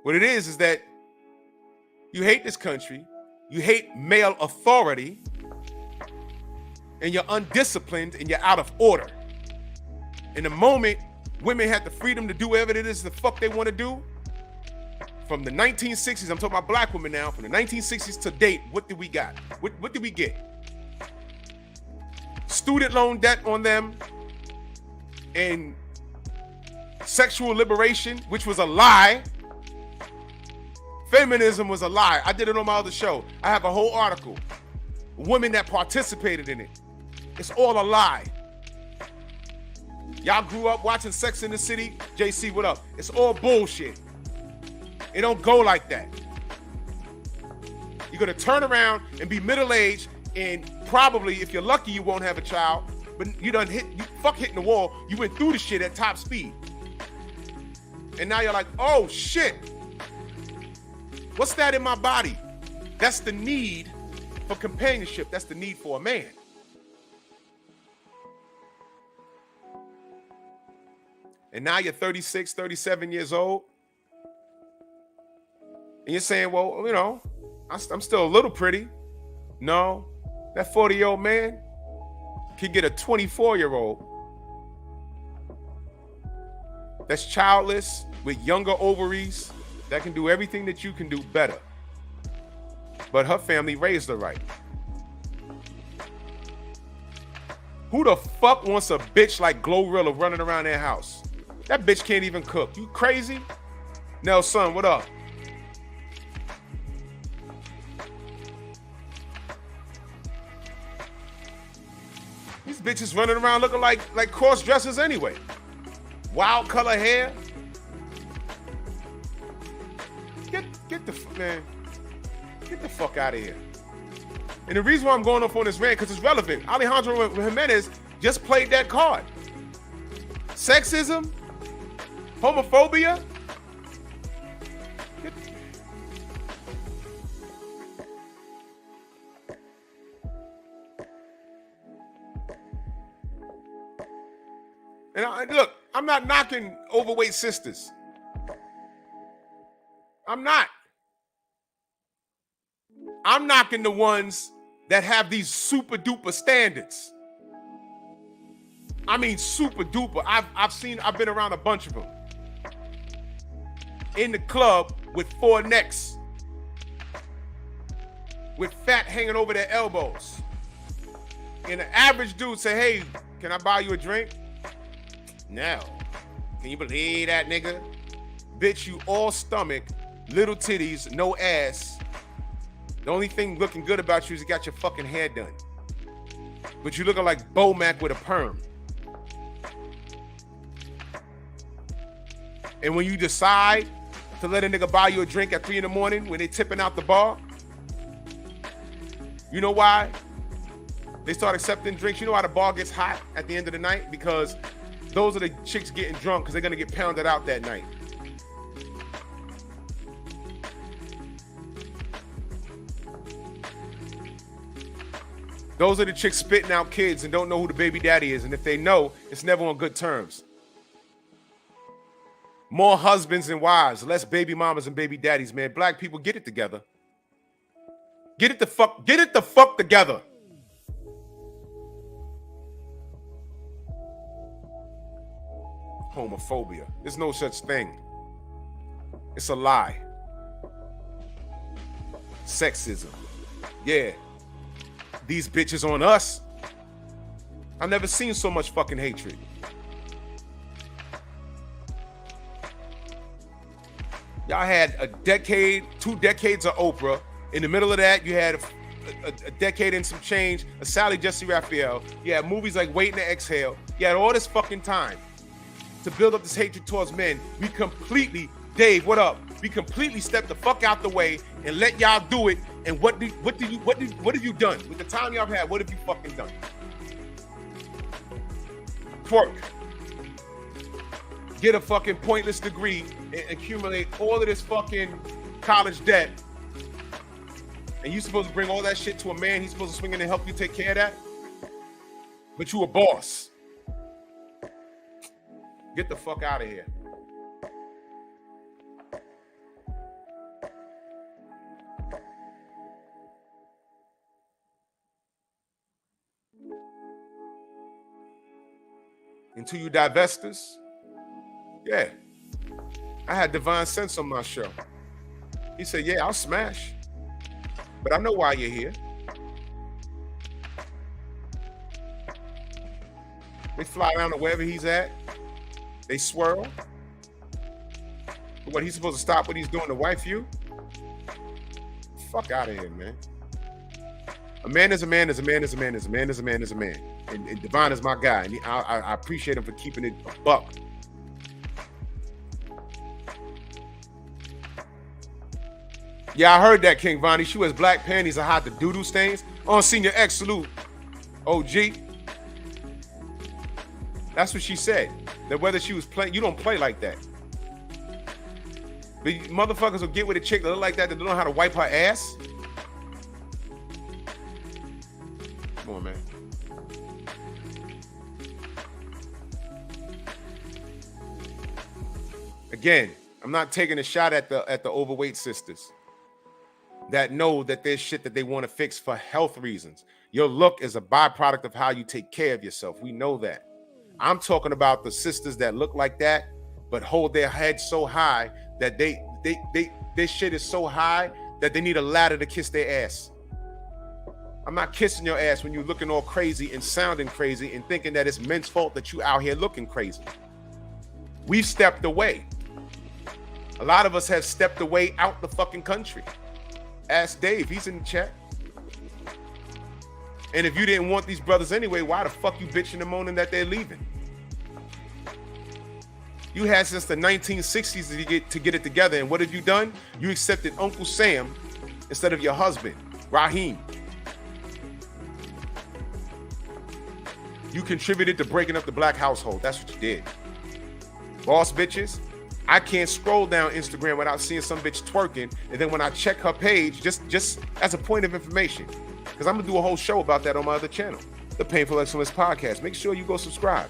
What it is that you hate this country, you hate male authority, and you're undisciplined and you're out of order. In the moment women had the freedom to do whatever it is the fuck they want to do, from the 1960s, I'm talking about black women now, from the 1960s to date, what did we got? What did we get? Student loan debt on them and sexual liberation, which was a lie. Feminism was a lie. I did it on my other show. I have a whole article. Women that participated in it. It's all a lie. Y'all grew up watching Sex in the City. JC, what up? It's all bullshit. It don't go like that. You're gonna turn around and be middle-aged, and probably, if you're lucky, you won't have a child, but you fuck hitting the wall. You went through the shit at top speed. And now you're like, oh shit. What's that in my body? That's the need for companionship. That's the need for a man. And now you're 36, 37 years old. And you're saying, well, you know, I'm still a little pretty. No, that 40-year-old man can get a 24-year-old that's childless with younger ovaries that can do everything that you can do better. But her family raised her right. Who the fuck wants a bitch like Glorilla running around their house? That bitch can't even cook. You crazy? Nelson, what up? These bitches running around looking like cross dressers anyway. Wild color hair. Get the fuck out of here. And the reason why I'm going off on this rant, because it's relevant. Alejandro Jimenez just played that card. Sexism, homophobia. And look, I'm not knocking overweight sisters. I'm not. I'm knocking the ones that have these super duper standards. I mean, super duper. I've been around a bunch of them. In the club with 4 necks. With fat hanging over their elbows. And the average dude say, hey, can I buy you a drink? No. Can you believe that, nigga? Bitch, you all stomach, little titties, no ass. The only thing looking good about you is you got your fucking hair done. But you looking like Bo Mac with a perm. And when you decide to let a nigga buy you a drink at 3 in the morning when they tipping out the bar, you know why they start accepting drinks? You know why the bar gets hot at the end of the night? Because those are the chicks getting drunk because they're going to get pounded out that night. Those are the chicks spitting out kids and don't know who the baby daddy is. And if they know, it's never on good terms. More husbands and wives, less baby mamas and baby daddies, man. Black people, get it together. Get it the fuck together. Homophobia. There's no such thing. It's a lie. Sexism. Yeah. These bitches on us. I've never seen so much fucking hatred. Y'all had a decade, 2 decades of Oprah. In the middle of that, you had a decade and some change of Sally Jesse Raphael. You had movies like Waiting to Exhale. You had all this fucking time to build up this hatred towards men. We completely, Dave, what up? We completely stepped the fuck out the way and let y'all do it. And what have you done? With the time y'all had, what have you fucking done? Twerk. get a fucking pointless degree and accumulate all of this fucking college debt, and you supposed to bring all that shit to a man, he's supposed to swing in and help you take care of that? But you a boss. Get the fuck out of here. Until you divest us, yeah. I had Divine Sense on my show. He said, yeah, I'll smash. But I know why you're here. They fly down to wherever he's at. They swirl. But what, he's supposed to stop what he's doing to wife you? Fuck out of here, man. A man is a man is a man is a man is a man is a man is a man. And Divine is my guy. And I appreciate him for keeping it a buck. Yeah, I heard that, King Vonnie. She wears black panties and hide the doo-doo stains. On Senior X, salute. OG. That's what she said. That whether she was playing, you don't play like that. The motherfuckers will get with a chick that look like that don't know how to wipe her ass. Come on, man. Again, I'm not taking a shot at the overweight sisters that know that there's shit that they want to fix for health reasons. Your look is a byproduct of how you take care of yourself. We know that. I'm talking about the sisters that look like that, but hold their head so high that their shit is so high that they need a ladder to kiss their ass. I'm not kissing your ass when you're looking all crazy and sounding crazy and thinking that it's men's fault that you out here looking crazy. We've stepped away. A lot of us have stepped away out the fucking country. Ask Dave, he's in the chat. And if you didn't want these brothers anyway, why the fuck you bitching and moaning that they're leaving? You had since the 1960s to get it together, and what have you done? You accepted Uncle Sam instead of your husband, Raheem. You contributed to breaking up the black household. That's what you did. Boss bitches. I can't scroll down Instagram without seeing some bitch twerking, and then when I check her page, just as a point of information, because I'm gonna do a whole show about that on my other channel, the Painful Excellence Podcast. Make sure you go subscribe.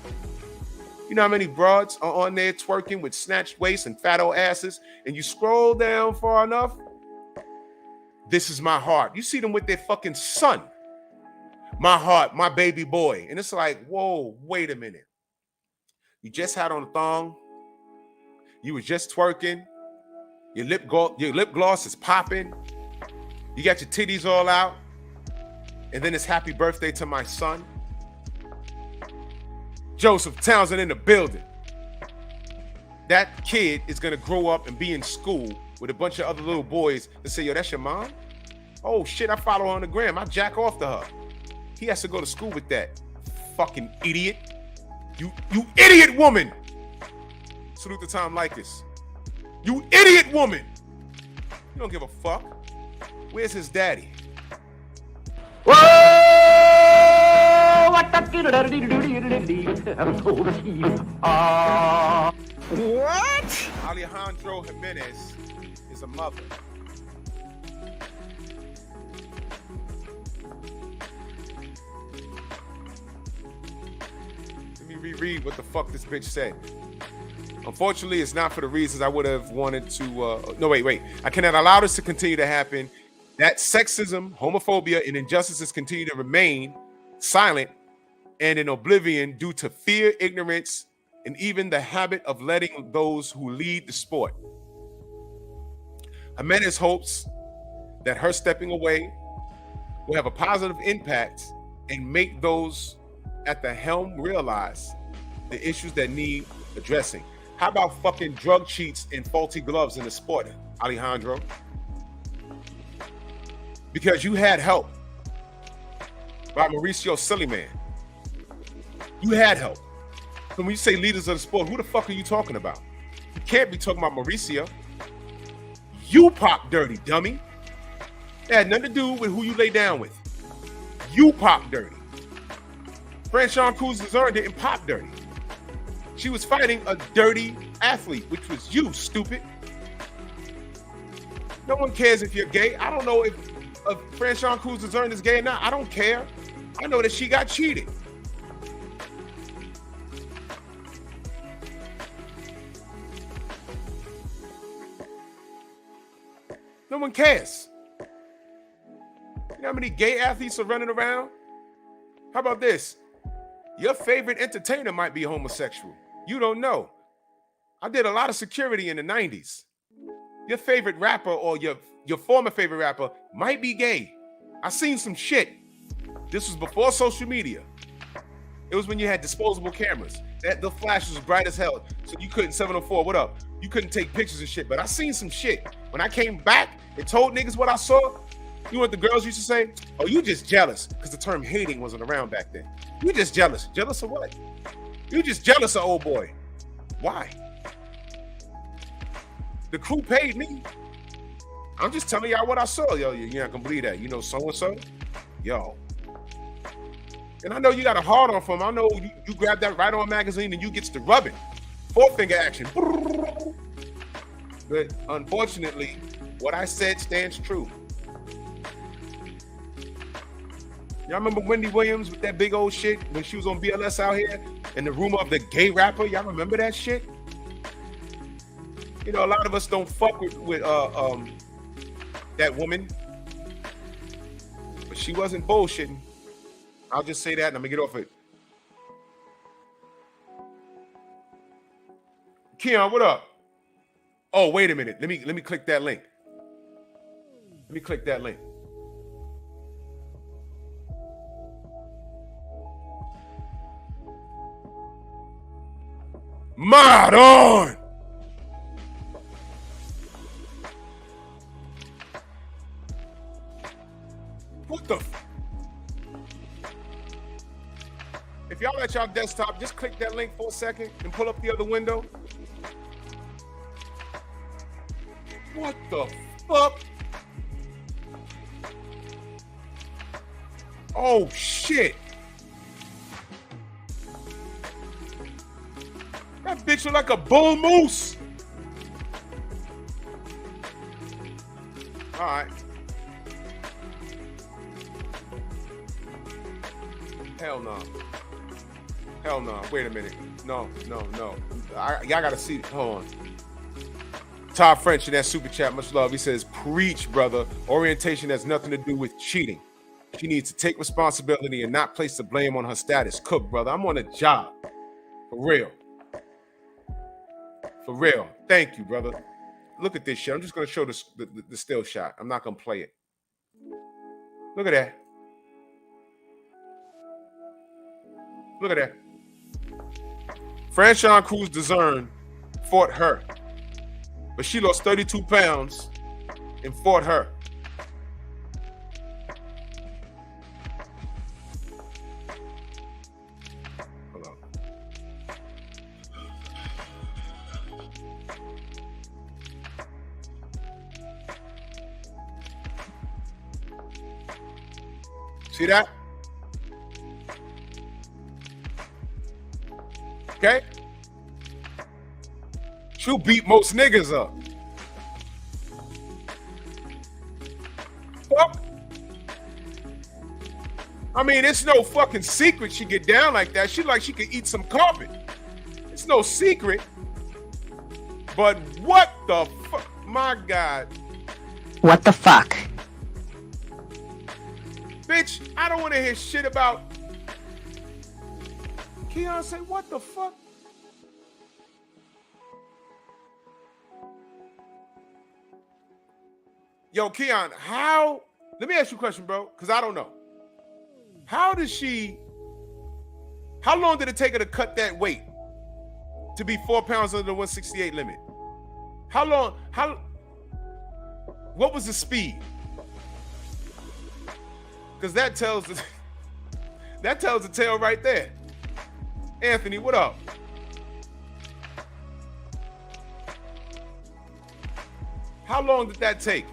You know how many broads are on there twerking with snatched waists and fat old asses, and you scroll down far enough, this is my heart. You see them with their fucking son. My heart, my baby boy. And it's like, whoa, wait a minute. You just had on a thong. You was just twerking. Your lip gloss is popping. You got your titties all out. And then it's happy birthday to my son. Joseph Townsend in the building. That kid is going to grow up and be in school with a bunch of other little boys and say, yo, that's your mom? Oh, shit, I follow her on the gram. I jack off to her. He has to go to school with that. Fucking idiot. You idiot woman. Salute to Tom Likas. You idiot woman. You don't give a fuck. Where's his daddy? Whoa! What? Alejandro Jimenez is a mother. Let me reread what the fuck this bitch said. Unfortunately, it's not for the reasons I would have wanted to. No, wait. I cannot allow this to continue to happen. That sexism, homophobia, and injustices continue to remain silent and in oblivion due to fear, ignorance, and even the habit of letting those who lead the sport. Jimenez hopes that her stepping away will have a positive impact and make those at the helm realize the issues that need addressing. How about fucking drug cheats and faulty gloves in the sport, Alejandro? Because you had help by Mauricio Sillyman. You had help. So when you say leaders of the sport, who the fuck are you talking about? You can't be talking about Mauricio. You pop dirty, dummy. It had nothing to do with who you lay down with. You pop dirty. Franchon Cruz didn't pop dirty. She was fighting a dirty athlete, which was you, stupid. No one cares if you're gay. I don't know if Franchon Cruz Dezurn is gay or not. I don't care. I know that she got cheated. No one cares. You know how many gay athletes are running around? How about this? Your favorite entertainer might be homosexual. You don't know. I did a lot of security in the 90s. Your favorite rapper or your former favorite rapper might be gay. I seen some shit. This was before social media. It was when you had disposable cameras. The flash was bright as hell, so you couldn't, 704, what up? You couldn't take pictures and shit, but I seen some shit. When I came back and told niggas what I saw, you know what the girls used to say? Oh, you just jealous, because the term hating wasn't around back then. You just jealous. Jealous of what? You just jealous of old boy. Why? The crew paid me. I'm just telling y'all what I saw. Yo, you're not gonna believe that. You know so-and-so? Yo. And I know you got a hard on for him. I know you grab that Right On magazine and you gets to rubbing. Four-finger action. But unfortunately, what I said stands true. Y'all remember Wendy Williams with that big old shit when she was on BLS out here? And the rumor of the gay rapper? Y'all remember that shit? You know, a lot of us don't fuck with that woman. But she wasn't bullshitting. I'll just say that and I'm gonna get off it. Keon, what up? Oh, wait a minute. Let me click that link. Let me click that link. Mod on! What the If y'all at y'all desktop, just click that link for a second and pull up the other window. What the fuck? Oh shit. That bitch look like a bull moose. All right. Hell no. Hell no. Wait a minute. No. Y'all gotta see. Hold on. Todd French in that super chat, much love. He says, preach, brother. Orientation has nothing to do with cheating. She needs to take responsibility and not place the blame on her status. Cook, brother. I'm on a job. For real. For real. Thank you, brother. Look at this shit. I'm just going to show the still shot. I'm not going to play it. Look at that. Look at that. Franchon Cruz Dezurn fought her. But she lost 32 pounds and fought her. Hold on. See that? Okay? She'll beat most niggas up. Fuck. I mean, it's no fucking secret she get down like that. She like she could eat some carpet. It's no secret. But what the fuck? My God. What the fuck? Bitch, I don't want to hear shit about... Keon say, what the fuck? Yo, Keon, how... Let me ask you a question, bro, because I don't know. How does she... How long did it take her to cut that weight to be 4 pounds under the 168 limit? How long... What was the speed? Because that tells the... That tells the tale right there. Anthony, what up? How long did that take?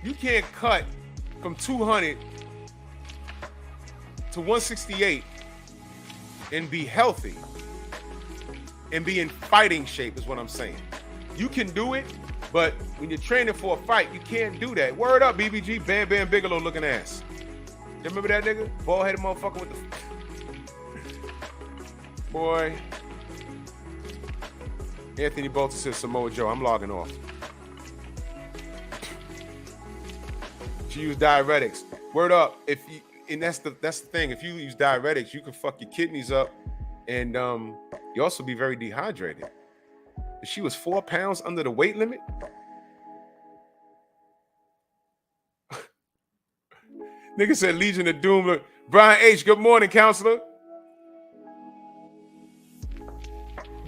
You can't cut from 200 to 168 and be healthy and be in fighting shape is what I'm saying. You can do it, but when you're training for a fight, you can't do that. Word up, BBG, Bam Bam Bigelow looking ass. You remember that nigga? Bald-headed motherfucker with the... Boy. Anthony Bolton says Samoa Joe. I'm logging off. She used diuretics. Word up. If you, and that's the thing. If you use diuretics, you can fuck your kidneys up, and you also be very dehydrated. She was 4 pounds under the weight limit. Nigga said Legion of Doom. Look, Brian H. Good morning, counselor.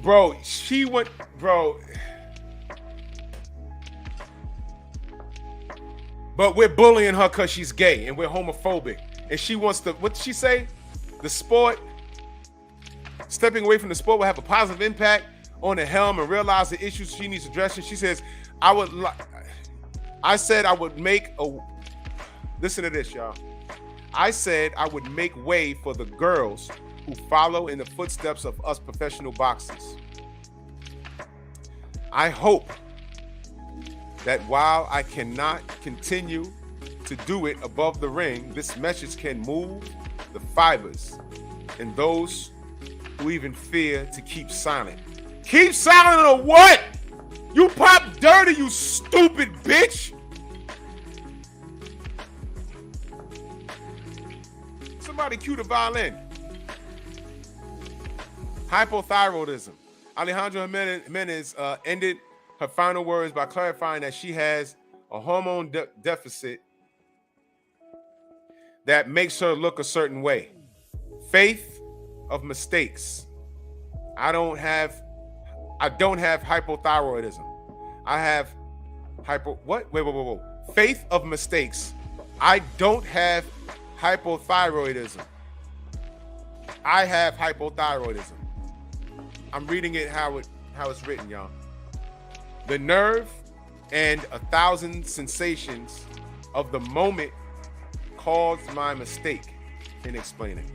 Bro, she went, bro. But we're bullying her because she's gay and we're homophobic. And she wants to, what did she say? The sport, stepping away from the sport will have a positive impact on the helm and realize the issues she needs addressing. She says, I said I would make a, listen to this, y'all. I said I would make way for the girls who follow in the footsteps of us professional boxers. I hope that while I cannot continue to do it above the ring, this message can move the fibers and those who even fear to keep silent. Keep silent or what? You pop dirty, you stupid bitch. Somebody cue the violin. Hypothyroidism. Alejandro Jimenez ended her final words by clarifying that she has a hormone deficit that makes her look a certain way. Faith of mistakes. I don't have hypothyroidism. I have Wait. Faith of mistakes. I don't have hypothyroidism. I have hypothyroidism. I'm reading it how it's written, y'all. The nerve and 1,000 sensations of the moment caused my mistake in explaining.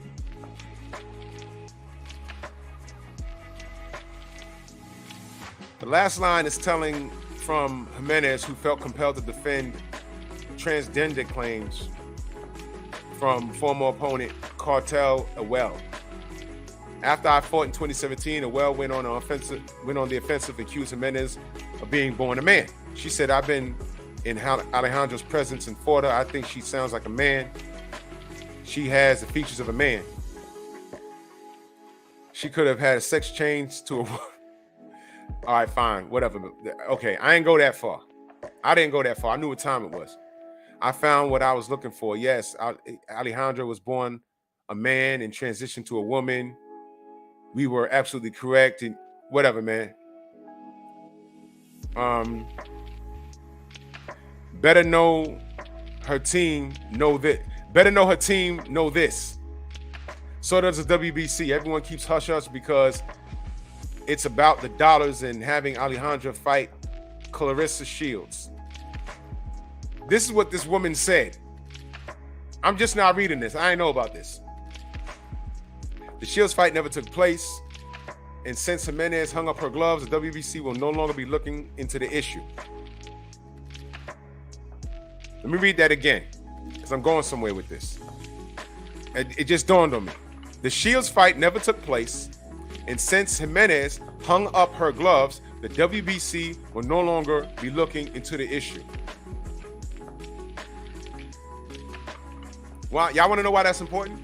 The last line is telling from Jimenez, who felt compelled to defend transgender claims from former opponent Cartel Awell. After I fought in 2017, Awell went on the offensive, accused Jimenez of being born a man. She said, I've been in Alejandro's presence and fought her. I think she sounds like a man. She has the features of a man. She could have had a sex change to a... All right, fine, whatever. Okay, I didn't go that far. I knew what time it was. I found what I was looking for. Yes, Alejandro was born a man and transitioned to a woman. We were absolutely correct and whatever, man. Better know her team know this. So does the WBC. Everyone keeps hush hush because it's about the dollars and having Alejandro fight Clarissa Shields. This is what this woman said. I'm just now reading this. I didn't know about this. The Shields fight never took place, and since Jimenez hung up her gloves, the WBC will no longer be looking into the issue. Let me read that again, because I'm going somewhere with this. It just dawned on me. The Shields fight never took place, and since Jimenez hung up her gloves, the WBC will no longer be looking into the issue. Why? Y'all want to know why that's important?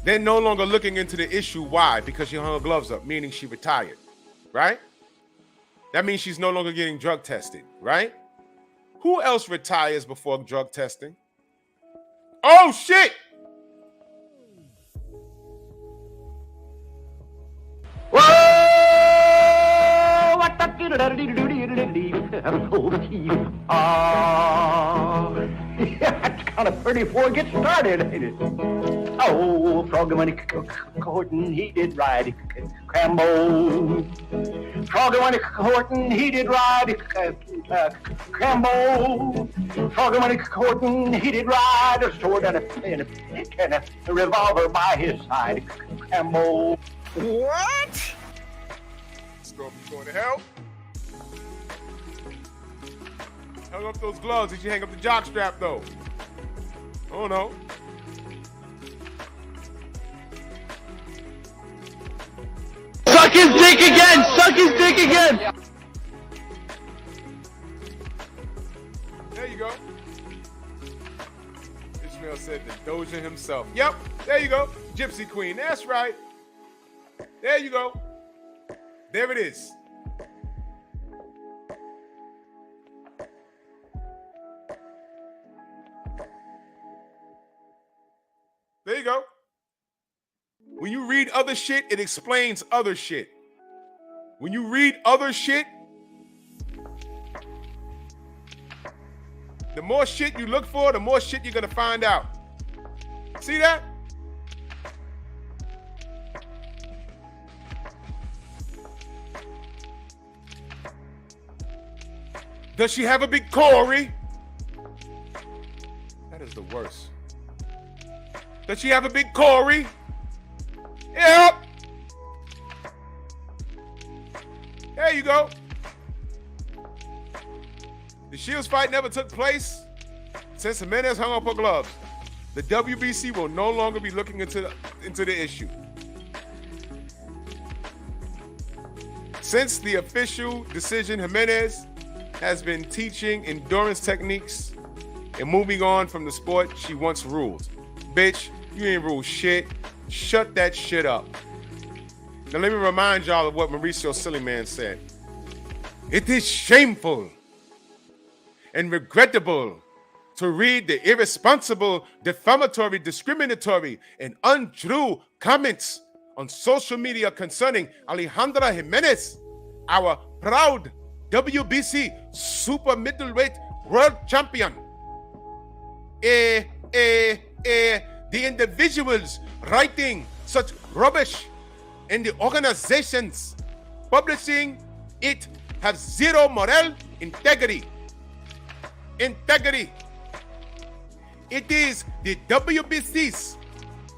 They're no longer looking into the issue. Why? Because she hung her gloves up, meaning she retired, right? That means she's no longer getting drug tested, right? Who else retires before drug testing? Oh, shit! It's kind of pretty before it gets started, ain't it? Oh, Froggy went a-courting, he did ride Crambo. Froggy went a-courting, he did ride Crambo. Froggy went a-courting, he did ride a sword and a revolver by his side. Crambo. What? Stormy, you going to hell? Hang up those gloves. Did you hang up the jock strap though? Oh no. Suck his dick again! Suck his dick again! There you go. Ishmael said the Doja himself. Yep, there you go. Gypsy Queen. That's right. There you go. There it is. There you go. When you read other shit, it explains other shit. When you read other shit, the more shit you look for, the more shit you're gonna find out. See that? Does she have a big Corey? That is the worst. Does she have a big Corey? Yep. There you go. The Shields fight never took place since Jimenez hung up her gloves. The WBC will no longer be looking into the issue. Since the official decision, Jimenez has been teaching endurance techniques and moving on from the sport she once ruled. Bitch, you ain't ruled shit. Shut that shit up. Now let me remind y'all of what Mauricio Sillyman said. It is shameful and regrettable to read the irresponsible, defamatory, discriminatory, and untrue comments on social media concerning Alejandro Jimenez, our proud WBC super middleweight world champion. The individuals writing such rubbish and the organizations publishing it have zero moral integrity. It is the WBC's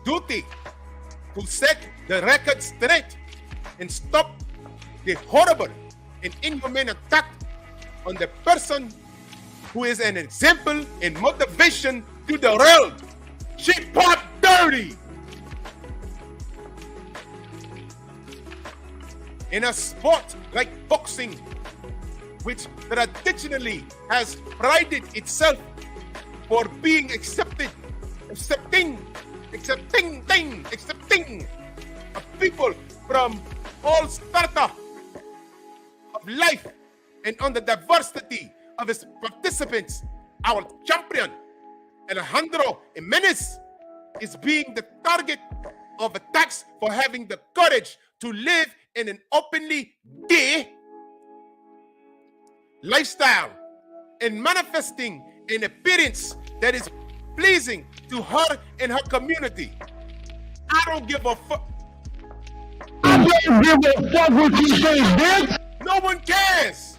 duty to set the record straight and stop the horrible and inhumane attack on the person who is an example and motivation to the world. She popped dirty. In a sport like boxing, which traditionally has prided itself for being accepting of people from all strata of life and on the diversity of its participants, our champion, Alejandro Jimenez, is being the target of attacks for having the courage to live in an openly gay lifestyle and manifesting an appearance that is pleasing to her and her community. I don't give a fuck. I don't give a fuck what you say, bitch! No one cares.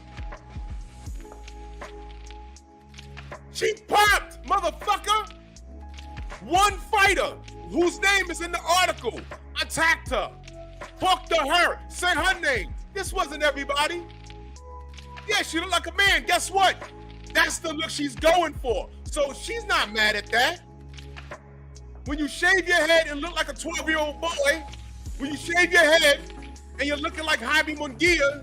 She popped, motherfucker. One fighter whose name is in the article attacked her, talked to her, said her name. This wasn't everybody. Yeah, she looked like a man. Guess what? That's the look she's going for. So she's not mad at that. When you shave your head and look like a 12-year-old boy, when you shave your head and you're looking like Jaime Munguia,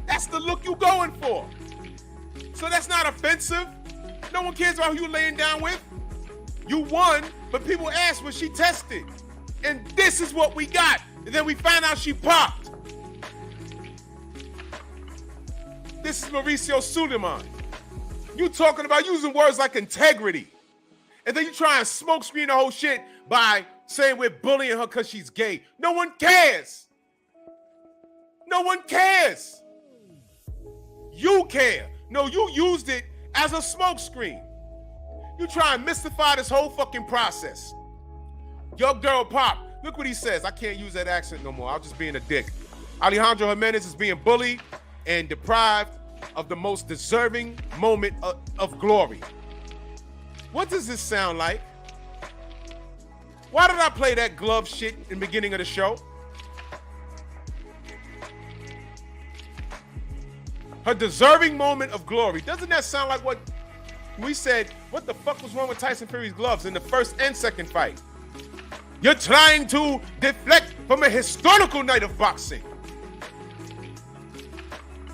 that's the look you're going for. So that's not offensive. No one cares about who you're laying down with. You won, but people asked was she tested. And this is what we got. And then we found out she popped. This is Mauricio Suleiman. You talking about using words like integrity. And then you try and smoke screen the whole shit by saying we're bullying her because she's gay. No one cares. No one cares. You care. No, you used it as a smoke screen. You try and mystify this whole fucking process. Your girl Pop, look what he says. I can't use that accent no more. I'm just being a dick. Alejandro Jimenez is being bullied and deprived of the most deserving moment of glory. What does this sound like? Why did I play that glove shit in the beginning of the show? Her deserving moment of glory. Doesn't that sound like what we said? What the fuck was wrong with Tyson Fury's gloves in the first and second fight? You're trying to deflect from a historical night of boxing.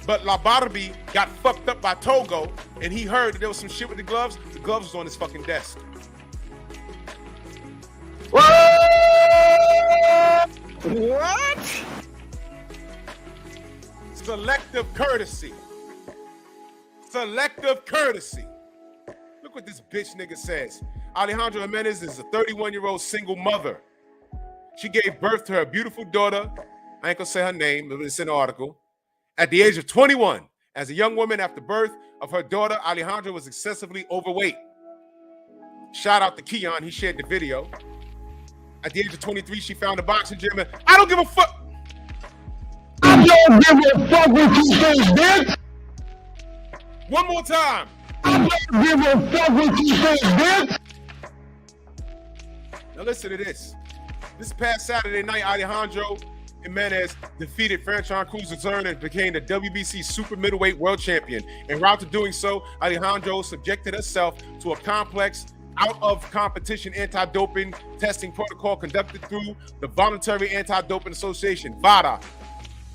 But La Barbie got fucked up by Togo, and he heard that there was some shit with the gloves. The gloves was on his fucking desk. What? Selective courtesy. Selective courtesy. Look what this bitch nigga says. Alejandro Jimenez is a 31-year-old single mother. She gave birth to her beautiful daughter. I ain't gonna say her name, but it's in the article. At the age of 21, as a young woman after birth of her daughter, Alejandra was excessively overweight. Shout out to Keon, he shared the video. At the age of 23, she found a boxing gym and I don't give a fuck. I don't give a fuck what you think, bitch. One more time. I don't give a fuck what you think, bitch. Now listen to this. This past Saturday night, Alejandro Jimenez defeated Franchon Cruz-Azurn and became the WBC super middleweight world champion. En route to doing so, Alejandro subjected herself to a complex out-of-competition anti-doping testing protocol conducted through the Voluntary Anti-Doping Association, VADA.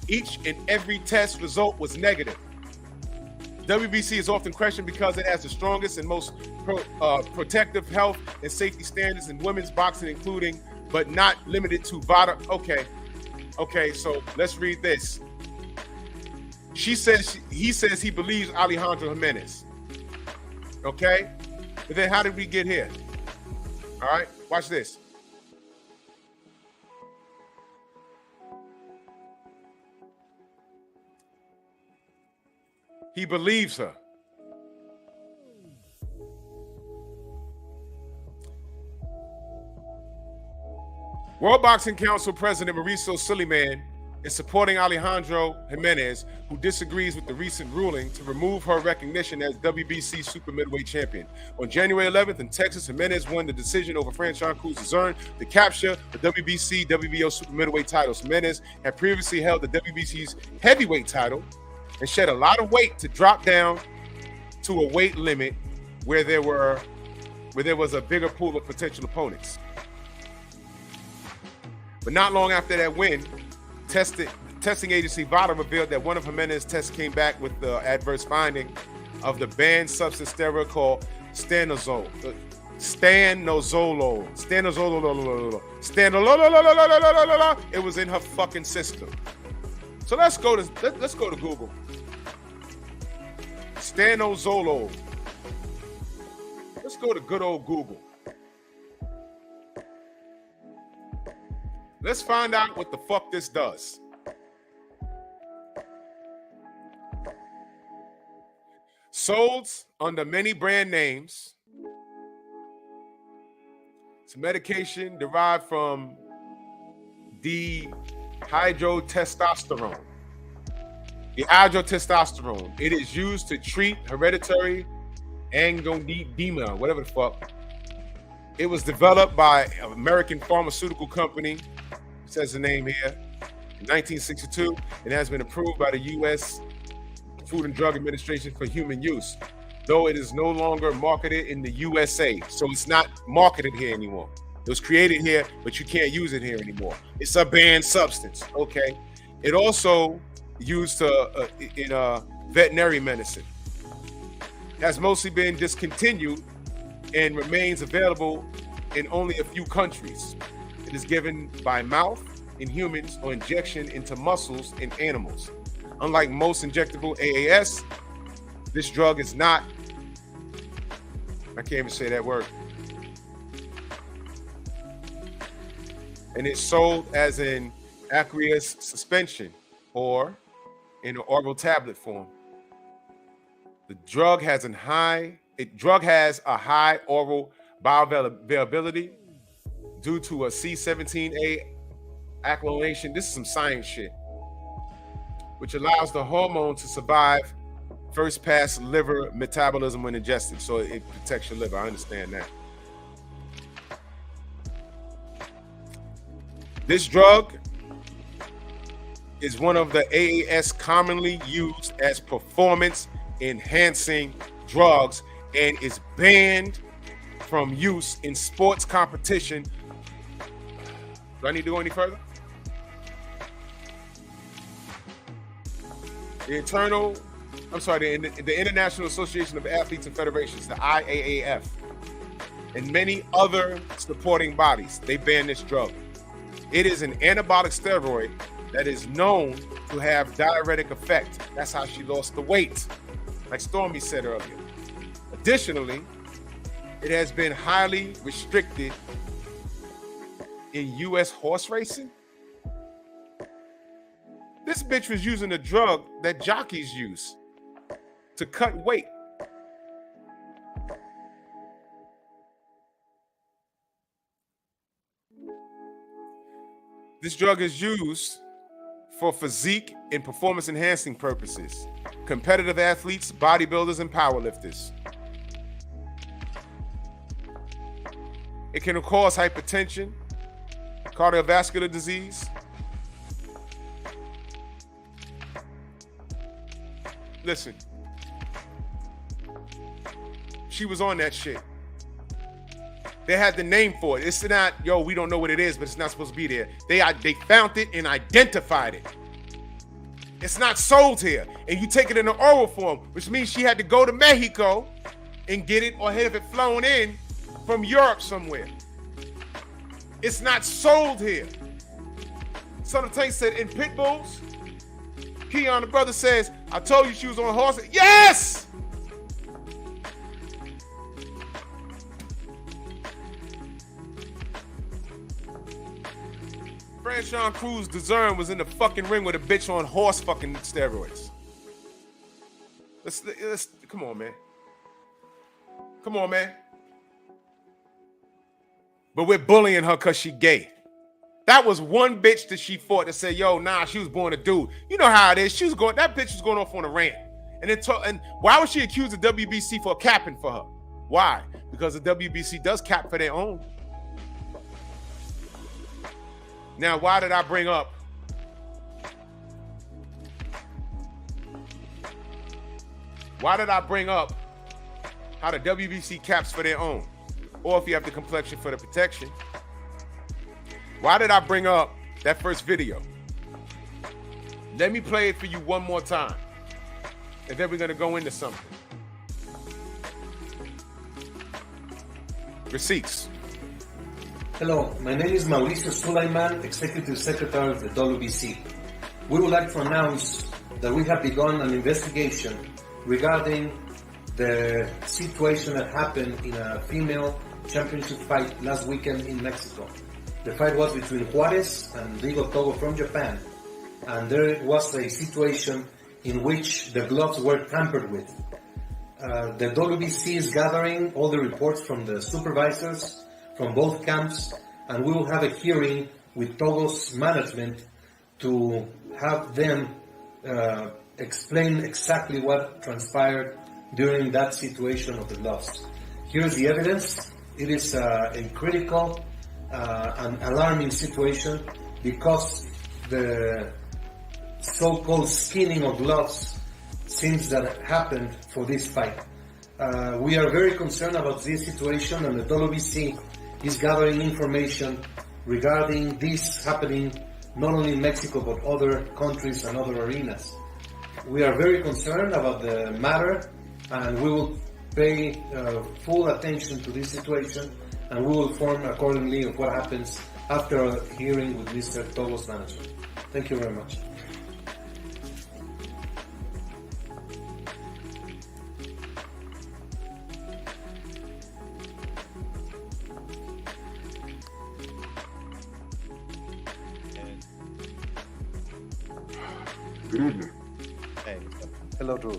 Each and every test result was negative. WBC is often questioned because it has the strongest and most protective health and safety standards in women's boxing, including, but not limited to, VADA. Okay, so let's read this. He says he believes Alejandro Jimenez. Okay? But then how did we get here? All right, watch this. He believes her. World Boxing Council President Mauricio Suleiman is supporting Alejandro Jimenez, who disagrees with the recent ruling to remove her recognition as WBC super middleweight champion. On January 11th in Texas, Jimenez won the decision over Franchon Cruz-Azurn to capture the WBC WBO super middleweight titles. Jimenez had previously held the WBC's heavyweight title and shed a lot of weight to drop down to a weight limit where there was a bigger pool of potential opponents. But not long after that win, testing agency VADA revealed that one of Jimenez's tests came back with the adverse finding of the banned substance steroid called stanozolol. It was in her fucking system. So let's go to Google. Stanozolol. Let's go to good old Google. Let's find out what the fuck this does. Sold under many brand names. It's a medication derived from dihydrotestosterone. Dihydrotestosterone. It is used to treat hereditary angioedema, whatever the fuck. It was developed by an American pharmaceutical company. Says the name here, in 1962, and has been approved by the U.S. Food and Drug Administration for human use, though it is no longer marketed in the USA. So it's not marketed here anymore. It was created here, but you can't use it here anymore. It's a banned substance, okay? It also used in veterinary medicine. Has mostly been discontinued and remains available in only a few countries. It is given by mouth in humans or injection into muscles in animals. Unlike most injectable AAS, this drug is not, I can't even say that word. And it's sold as an aqueous suspension or in an oral tablet form. The drug has a high drug has a high oral bioavailability due to a C17A acylation. This is some science shit, which allows the hormone to survive first pass liver metabolism when ingested. So it protects your liver. I understand that. This drug is one of the AAS commonly used as performance enhancing drugs and is banned from use in sports competition. Do I need to go any further? The International Association of Athletes and Federations, the IAAF, and many other supporting bodies, they ban this drug. It is an anabolic steroid that is known to have diuretic effect. That's how she lost the weight, like Stormy said earlier. Additionally, it has been highly restricted in U.S. horse racing. This bitch was using a drug that jockeys use to cut weight. This drug is used for physique and performance enhancing purposes. Competitive athletes, bodybuilders, and powerlifters. It can cause hypertension, cardiovascular disease. Listen, she was on that shit. They had the name for it. It's not, yo, we don't know what it is, but it's not supposed to be there. They found it and identified it. It's not sold here. And you take it in the oral form, which means she had to go to Mexico and get it or have it flown in from Europe somewhere. It's not sold here. Son of Tank said in pit bulls, Keon, the brother, says, I told you she was on a horse. Yes! Franchon Cruz DeZern was in the fucking ring with a bitch on horse fucking steroids. Let's come on, man. Come on, man. But we're bullying her because she gay. That was one bitch that she fought that said, yo, nah, she was born a dude. You know how it is. That bitch was going off on a rant. And why was she accused of WBC for capping for her? Why? Because the WBC does cap for their own. Now, why did I bring up how the WBC caps for their own? Or if you have the complexion for the protection. Why did I bring up that first video? Let me play it for you one more time. And then we're going to go into something. Receipts. Hello, my name is Mauricio Sulaiman, Executive Secretary of the WBC. We would like to announce that we have begun an investigation regarding the situation that happened in a female championship fight last weekend in Mexico. The fight was between Juarez and Rigo Togo from Japan, and there was a situation in which the gloves were tampered with. The WBC is gathering all the reports from the supervisors from both camps, and we will have a hearing with Togo's management to have them explain exactly what transpired during that situation of the gloves. Here's the evidence. It is a critical and alarming situation because the so-called skinning of gloves seems that happened for this fight. We are very concerned about this situation, and the WBC is gathering information regarding this happening not only in Mexico but other countries and other arenas. We are very concerned about the matter, and we will pay full attention to this situation, and we will inform accordingly of what happens after a hearing with Mr. Togo's management. Thank you very much. Good evening. Hey, hello, Drew.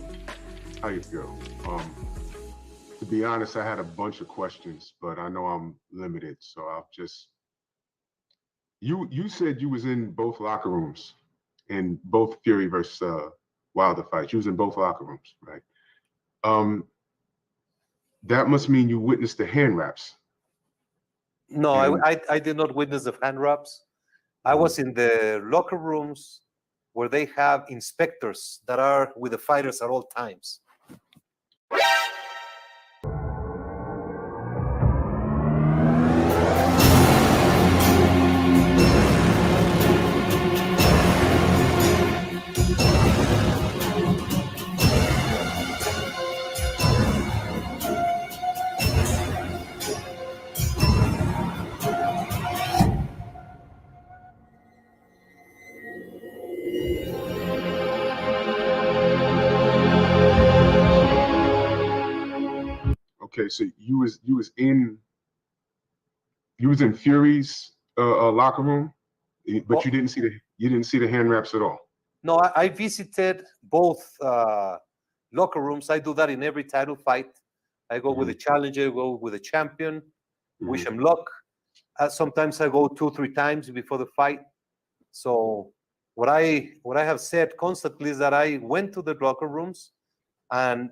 How you feel? To be honest, I had a bunch of questions, but I know I'm limited, so I'll just. You said you was in both locker rooms, in both Fury versus Wilder fights. You was in both locker rooms, right? That must mean you witnessed the hand wraps. No, And- I did not witness the hand wraps. I was in the locker rooms where they have inspectors that are with the fighters at all times. Okay, so you was in Fury's locker room, but you didn't see the hand wraps at all. No, I visited both locker rooms. I do that in every title fight. I go with the challenger, go with the champion, wish him luck. Sometimes I go 2-3 times before the fight. So what I have said constantly is that I went to the locker rooms, and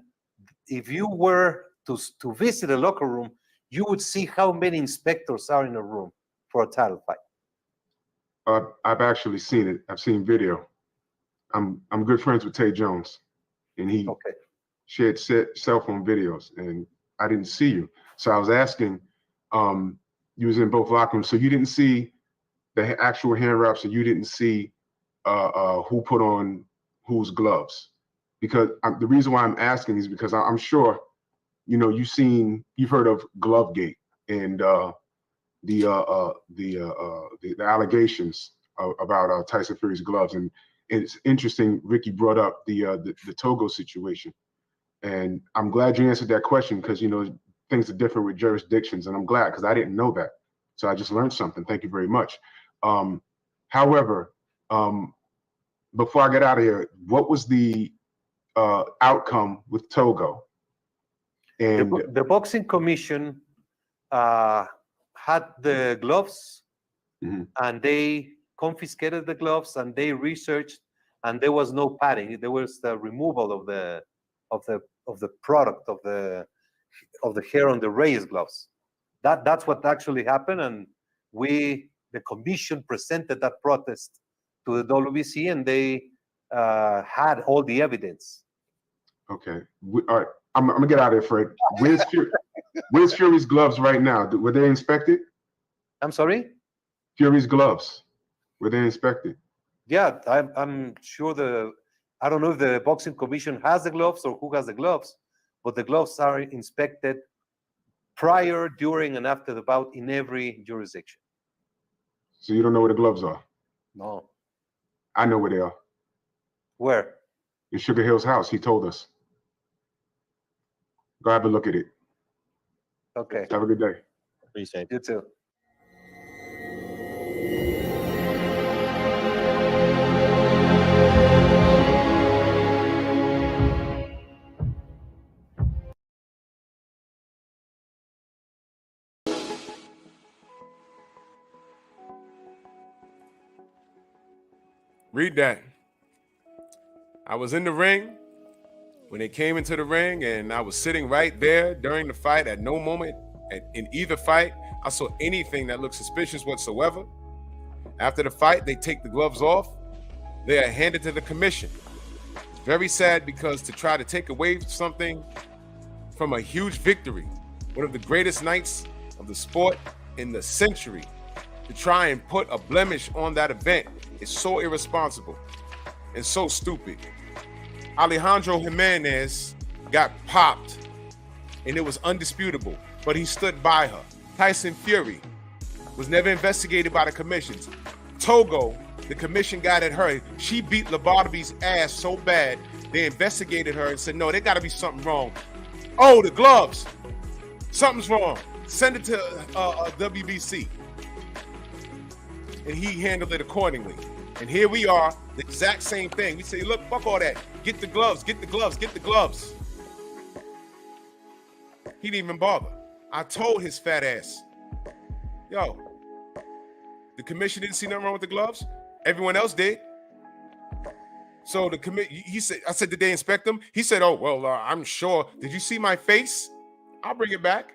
if you were to visit a locker room, you would see how many inspectors are in a room for a title fight. I've actually seen it. I've seen video. I'm good friends with Tay Jones, and he shared cell phone videos, and I didn't see you. So I was asking, you was in both locker rooms, so you didn't see the actual hand wraps, and you didn't see who put on whose gloves. Because the reason why I'm asking is because I'm sure, you know, you've heard of Glovegate and the allegations about Tyson Fury's gloves, and it's interesting. Ricky brought up the Togo situation, and I'm glad you answered that question because you know things are different with jurisdictions, and I'm glad because I didn't know that, so I just learned something. Thank you very much. However, before I get out of here, what was the outcome with Togo? And the boxing commission had the gloves, and they confiscated the gloves, and they researched, and there was no padding. There was the removal of the product of the hair on the Reyes gloves. That's what actually happened, and the commission presented that protest to the WBC, and they had all the evidence. Okay, all right. I'm gonna get out of here, Fred. Where's Fury's gloves right now? Were they inspected? I'm sorry? Fury's gloves, were they inspected? Yeah, I'm sure I don't know if the boxing commission has the gloves or who has the gloves, but the gloves are inspected prior, during, and after the bout in every jurisdiction. So you don't know where the gloves are? No. I know where they are. Where? In Sugar Hill's house. He told us. Go have a look at it. Okay. Have a good day. Appreciate it. You too. Read that. I was in the ring when they came into the ring, and I was sitting right there during the fight. At no moment in either fight I saw anything that looked suspicious whatsoever. After the fight, they take the gloves off. They are handed to the commission. It's very sad because to try to take away something from a huge victory, one of the greatest nights of the sport in the century, to try and put a blemish on that event is so irresponsible and so stupid. Alejandro Jimenez got popped, and it was undisputable, but he stood by her. Tyson Fury was never investigated by the commissions. Togo, the commission got at her. She beat Labarbee's ass so bad, they investigated her and said, no, there got to be something wrong. Oh, the gloves. Something's wrong. Send it to WBC. And he handled it accordingly. And here we are, the exact same thing. We say, look, fuck all that. Get the gloves, get the gloves, get the gloves. He didn't even bother. I told his fat ass, yo, the commission didn't see nothing wrong with the gloves. Everyone else did. So the he said, I said, did they inspect them? He said, oh, well, I'm sure. Did you see my face? I'll bring it back.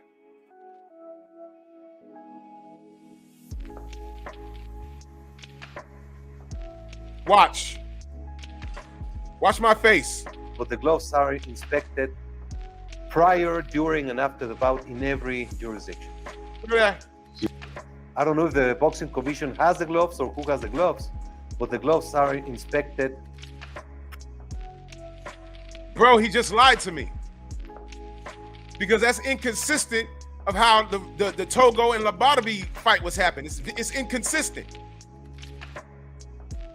Watch my face. But the gloves are inspected prior, during, and after the bout in every jurisdiction. Look at that. I don't know if the boxing commission has the gloves or who has the gloves, but the gloves are inspected. Bro, he just lied to me. Because that's inconsistent of how the Togo and Labarabie fight was happening. It's inconsistent.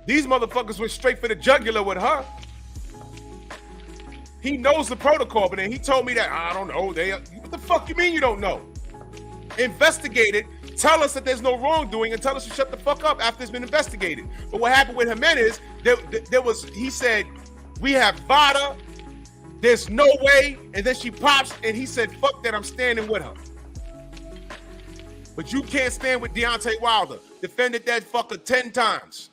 These motherfuckers went straight for the jugular with her. He knows the protocol, but then he told me that, I don't know. What the fuck you mean you don't know? Investigate it. Tell us that there's no wrongdoing and tell us to shut the fuck up after it's been investigated. But what happened with Jimenez, he said, we have VADA, there's no way, and then she pops, and he said, fuck that, I'm standing with her. But you can't stand with Deontay Wilder. Defended that fucker 10 times.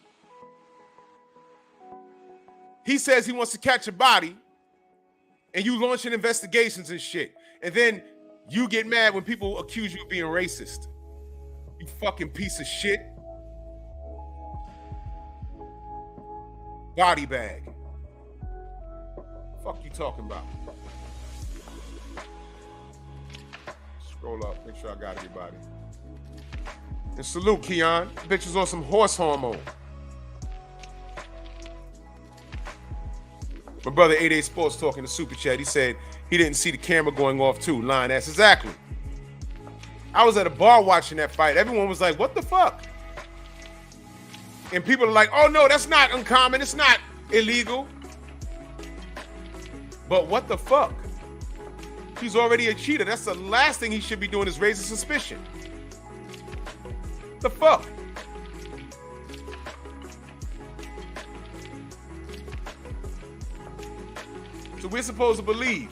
He says he wants to catch a body, and you launching investigations and shit. And then you get mad when people accuse you of being racist. You fucking piece of shit. Body bag. Fuck you talking about? Scroll up, make sure I got everybody. And salute, Keon. Bitch was on some horse hormone. My brother 88 Sports talking to Super Chat. He said he didn't see the camera going off too. Line ass. Exactly. I was at a bar watching that fight. Everyone was like, what the fuck? And people are like, oh no, that's not uncommon. It's not illegal. But what the fuck? He's already a cheater. That's the last thing he should be doing is raising suspicion. The fuck? So we're supposed to believe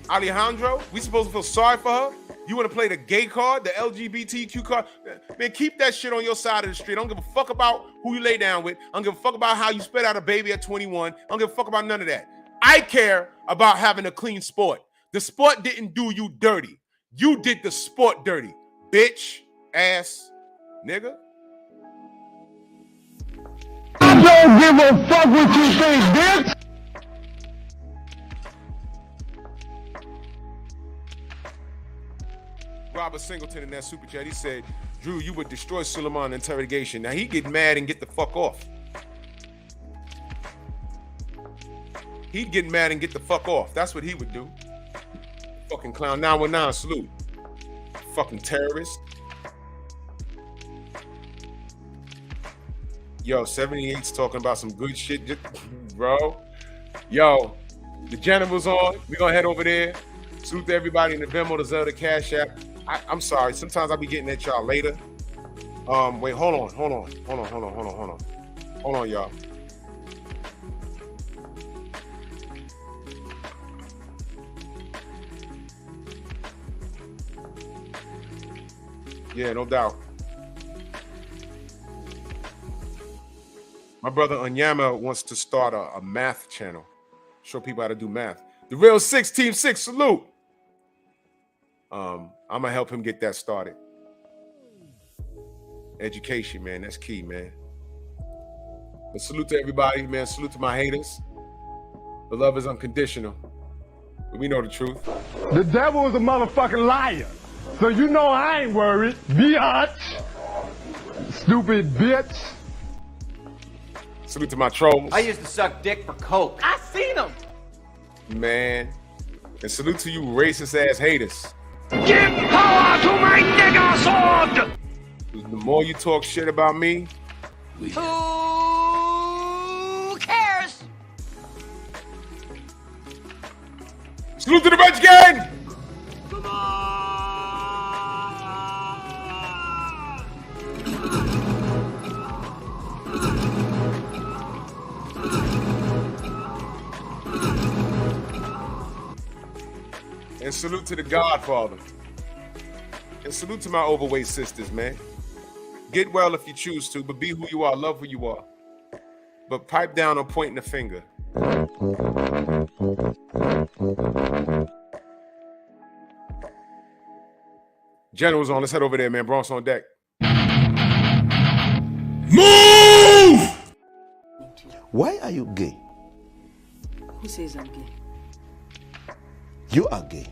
Alejandro? We supposed to feel sorry for her? You want to play the gay card, the LGBTQ card? Man, keep that shit on your side of the street. I don't give a fuck about who you lay down with. I don't give a fuck about how you spit out a baby at 21. I don't give a fuck about none of that. I care about having a clean sport. The sport didn't do you dirty. You did the sport dirty. Bitch, ass, nigga. I don't give a fuck what you think, bitch! Robert Singleton in that super chat, he said, Drew, you would destroy Suleiman in interrogation. Now he get mad and get the fuck off. He'd get mad and get the fuck off. That's what he would do. Fucking clown. 919, salute. Fucking terrorist. Yo, 78's talking about some good shit, bro. Yo, the general's on. We're gonna head over there. Salute to everybody in the Venmo, the Zelda, Cash App. I'm sorry. Sometimes I'll be getting at y'all later. Wait, hold on, y'all. Yeah, no doubt. My brother Onyama wants to start a math channel. Show people how to do math. The Real 6, Team 6, salute. I'm gonna help him get that started. Education, man, that's key, man. But salute to everybody, man. Salute to my haters. The love is unconditional. We know the truth. The devil is a motherfucking liar. So you know I ain't worried. Biatch. Stupid bitch. Salute to my trolls. I used to suck dick for coke. I seen them. Man. And salute to you racist ass haters. Give power to my nigger sword! The more you talk shit about me, Who cares? salute to the Rich Gang! Come on. And salute to the Godfather. And salute to my overweight sisters, man. Get well if you choose to, but be who you are, love who you are. But pipe down on pointing the finger. General's on. Let's head over there, man. Bronx on deck. Move! Why are you gay? Who says I'm gay? You are gay.